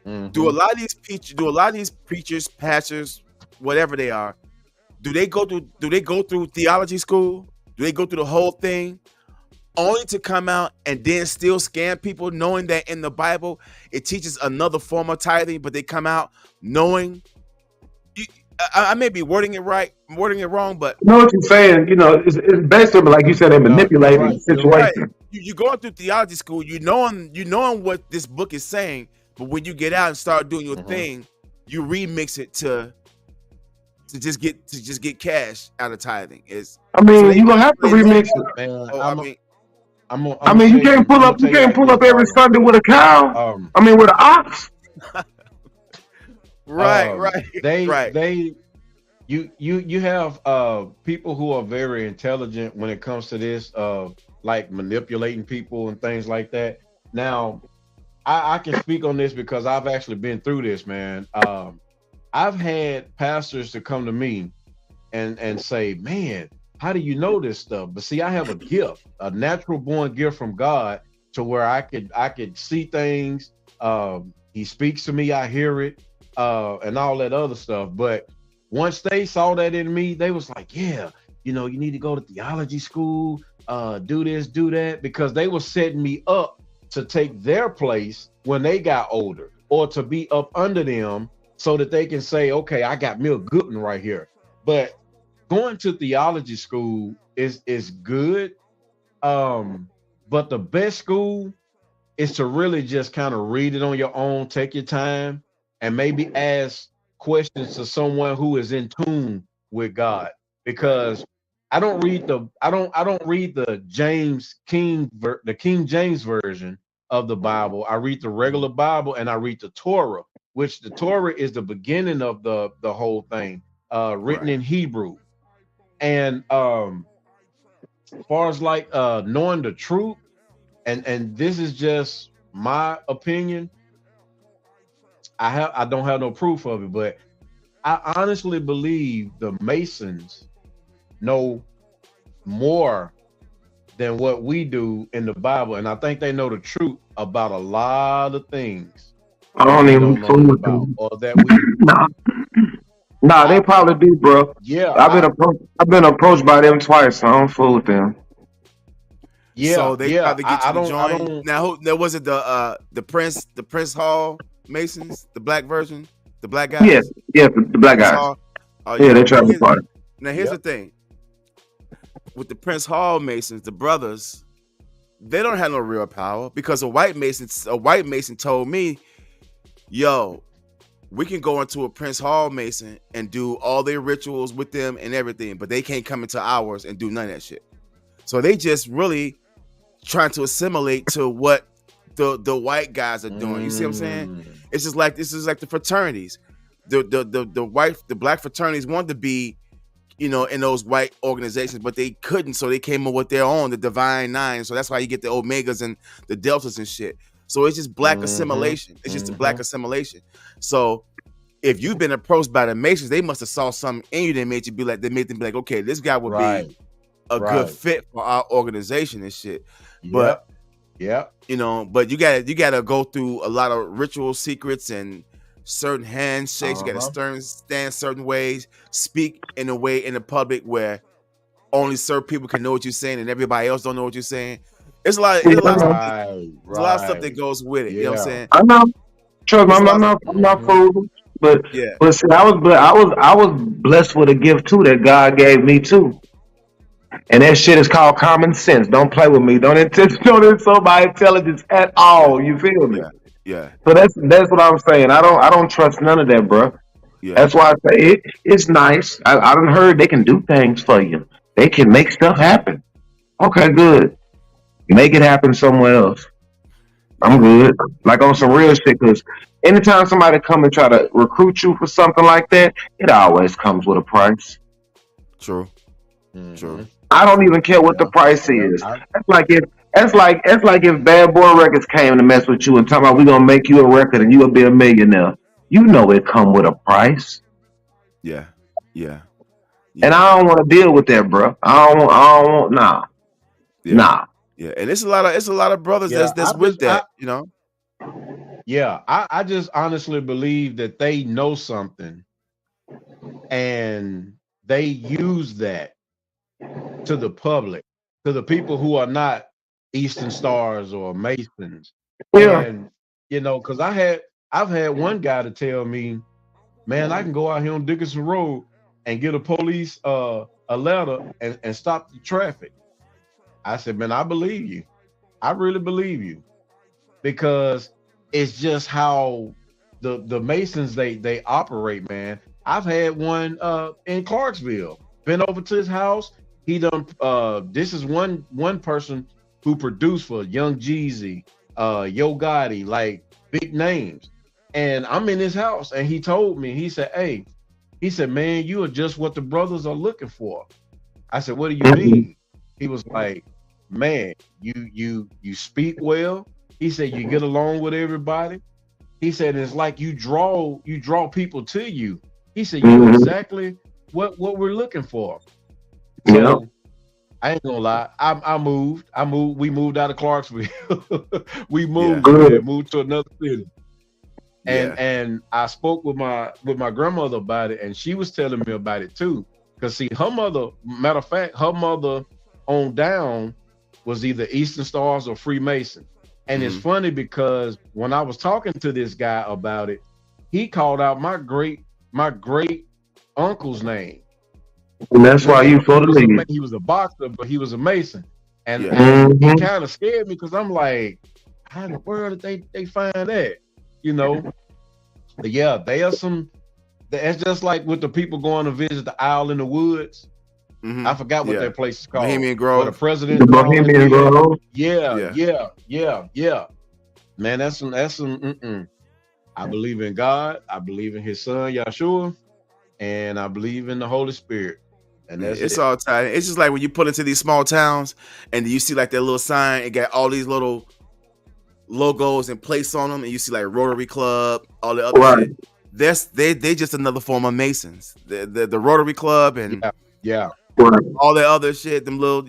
do a lot of these preachers, pastors, whatever they are, do they go through theology school? Do they go through the whole thing, only to come out and then still scam people, knowing that in the Bible it teaches another form of tithing, but they come out knowing? I may be wording it wrong, but You know what you're saying? It's basically like you said, they manipulating the situation. right. You going through theology school, you knowing what this book is saying, but when you get out and start doing your thing, you remix it to just get cash out of tithing. You're gonna have to remix it. You can't pull up every Sunday with a cow. With an ox. Right. You have people who are very intelligent when it comes to this, like manipulating people and things like that. Now, I can speak on this because I've actually been through this, man. I've had pastors to come to me and say, man, how do you know this stuff? But see, I have a gift, a natural born gift from God, to where I could see things. He speaks to me, I hear it, and all that other stuff. But once they saw that in me, they was like, yeah, you need to go to theology school, do this, do that, because they were setting me up to take their place when they got older, or to be up under them so that they can say, okay, I got me a good one right here. But going to theology school is good. But the best school is to really just kind of read it on your own, take your time, and maybe ask questions to someone who is in tune with God. Because I don't read the King James version of the Bible. I read the regular Bible, and I read the Torah, which the Torah is the beginning of the whole thing, written in Hebrew. And as far as like knowing the truth, and this is just my opinion, I don't have no proof of it, but I honestly believe the Masons know more than what we do in the Bible, and I think they know the truth about a lot of things. I don't even fool with them. Or that we Nah, they probably do, bro. Yeah, I've been approached by them twice, so I don't fool with them. Yeah, so they tried to get you to I join. don't. Now, was it the Prince Hall Masons, the black version, the black guys? Yeah, the black Prince guys. Hall? Oh, Yeah, they tried to be part of it. Now, here's the thing. With the Prince Hall Masons, the brothers, they don't have no real power, because a white Mason told me, yo, we can go into a Prince Hall Mason and do all their rituals with them and everything, but they can't come into ours and do none of that shit. So they just really trying to assimilate to what the white guys are doing. You see what I'm saying? It's just like, this is like the fraternities. The black fraternities wanted to be, in those white organizations, but they couldn't, so they came up with their own, the Divine Nine. So that's why you get the Omegas and the Deltas and shit. So it's just black assimilation. It's just a black assimilation. So if you've been approached by the Masons, they must have saw something in you that made them be like, okay, this guy would be a good fit for our organization and shit. But Yeah. You know, but you gotta go through a lot of ritual secrets and certain handshakes. You gotta stand certain ways, speak in a way in the public where only certain people can know what you're saying and everybody else don't know what you're saying. It's a lot of stuff that goes with it. You know what I'm saying? I know. Trust me, I'm not fooling. But see, I was blessed with a gift too that God gave me too. And that shit is called common sense. Don't play with me. Don't insult my intelligence at all. You feel me? Yeah. So that's what I'm saying. I don't trust none of that, bro. Yeah. That's why I say it's nice. I done heard they can do things for you. They can make stuff happen. Okay, good. Make it happen somewhere else. I'm good. Like on some real shit, because anytime somebody come and try to recruit you for something like that, it always comes with a price. True. True. I don't even care what the price is. That's like if Bad Boy Records came to mess with you and talking about we gonna make you a record and you will be a millionaire. You know it come with a price. Yeah. And I don't want to deal with that, bro. I don't want nah. Yeah, and it's a lot of brothers that's with that, you know. Yeah, I just honestly believe that they know something and they use that to the public, to the people who are not Eastern Stars or Masons. Yeah. And you know, because I've had one guy to tell me, man, I can go out here on Dickinson Road and get a police a letter and stop the traffic. I said, man, I believe you. I really believe you, because it's just how the Masons they operate, man. I've had one in Clarksville. Been over to his house. He done. This is one person who produced for Young Jeezy, Yo Gotti, like big names. And I'm in his house, and he told me. He said, "Hey," he said, "Man, you are just what the brothers are looking for." I said, "What do you mean?" He was like, "Man, you speak well." He said, "You get along with everybody." He said, "It's like you draw people to you." He said, "You're exactly what we're looking for." So I ain't gonna lie. I moved. We moved out of Clarksville. We moved to another city. And I spoke with my grandmother about it, and she was telling me about it too. Because see, her mother, matter of fact, her mother on down was either Eastern Stars or Freemason. And it's funny because when I was talking to this guy about it, he called out my great uncle's name. And that's why you for the lead. He was a boxer, but he was a Mason. And he kind of scared me because I'm like, how in the world did they find that? You know? But yeah, it's just like with the people going to visit the Owl in the Woods. I forgot what that place is called. Bohemian Grove. The president. The Bohemian Grove. Yeah. Man, that's some. I believe in God. I believe in His Son Yahshua, and I believe in the Holy Spirit. And that's it's all tied. It's just like when you pull into these small towns and you see like that little sign. It got all these little logos and plates on them, and you see like Rotary Club, all the other shit. They just another form of Masons. The Rotary Club and all the other shit. Them little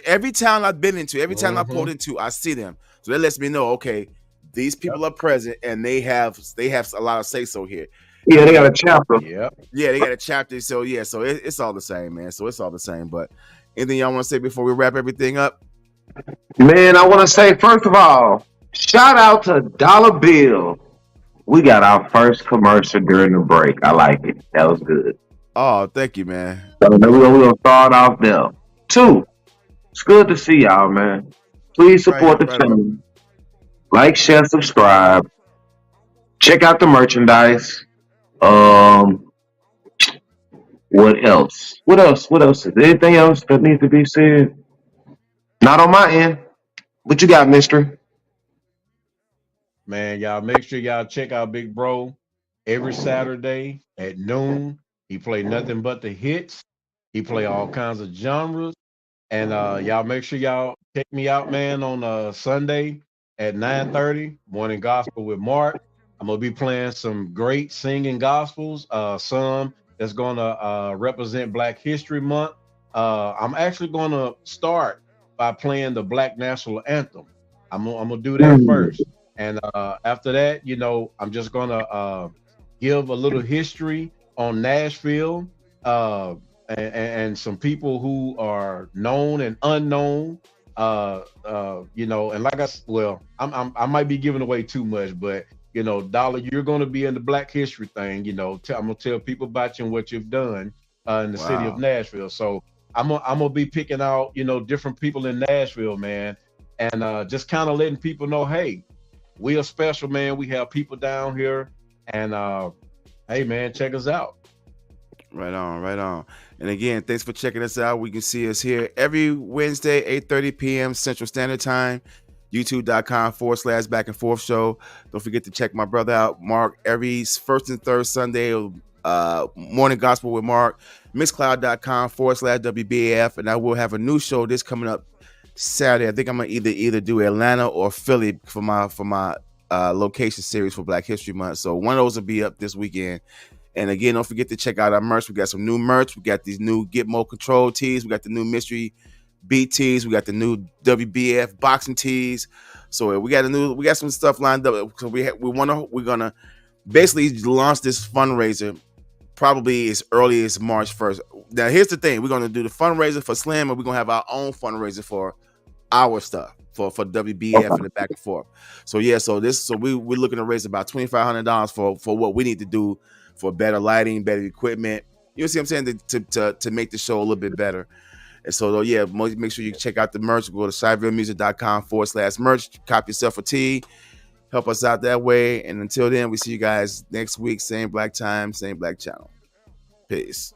Every town I've been into, every town I pulled into, I see them. So that lets me know, okay, these people are present and they have a lot of say so here. Yeah, they got a chapter. Yeah, they got a chapter. So so it's all the same, man. So it's all the same. But anything y'all want to say before we wrap everything up? Man, I want to say, first of all, shout out to Dollar Bill. We got our first commercial during the break. I like it. That was good. Oh, thank you, man. So we're gonna start off there. 2, it's good to see y'all, man. Please support the channel. Like, share, subscribe. Check out the merchandise. What else? What else? Is there anything else that needs to be said? Not on my end. What you got, mister? Man, y'all make sure y'all check out Big Bro every Saturday at noon. He play nothing but the hits. He play all kinds of genres. And y'all make sure y'all check me out, man, on Sunday at 9:30, Morning Gospel with Mark. I'm gonna be playing some great singing gospels, some that's gonna represent Black History Month. I'm actually gonna start by playing the Black National Anthem. I'm gonna do that first, and after that, I'm just gonna give a little history on Nashville, and some people who are known and unknown. And like I might be giving away too much, but Dollar, you're gonna be in the Black History thing. I'm gonna tell people about you and what you've done in the city of Nashville. So I'm gonna be picking out different people in Nashville, man. And just kind of letting people know, hey, we are special, man. We have people down here, and hey, man, check us out. Right on. And again, thanks for checking us out. We can see us here every Wednesday, 8:30 p.m. Central Standard Time. YouTube.com/Back and Forth Show. Don't forget to check my brother out, Mark, every first and third Sunday, Morning Gospel with Mark. Mixcloud.com/WBAF. And I will have a new show this coming up Saturday. I think I'm gonna either do Atlanta or Philly for my location series for Black History Month. So one of those will be up this weekend. And again, don't forget to check out our merch. We got some new merch. We got these new Get More Control tees. We got the new Mystery Beat tees. We got the new WBF boxing tees. So we got some stuff lined up. So we're gonna basically launch this fundraiser probably as early as March 1st. Now here's the thing: we're gonna do the fundraiser for Slam, and we're gonna have our own fundraiser for our stuff for WBF and the Back and Forth. So we're looking to raise about $2,500 for what we need to do for better lighting, better equipment. You see what I'm saying? To make the show a little bit better. And so make sure you check out the merch. Go to CyberMusic.com/merch. Cop yourself a tee. Help us out that way. And until then, we see you guys next week. Same black time, same black channel. Peace.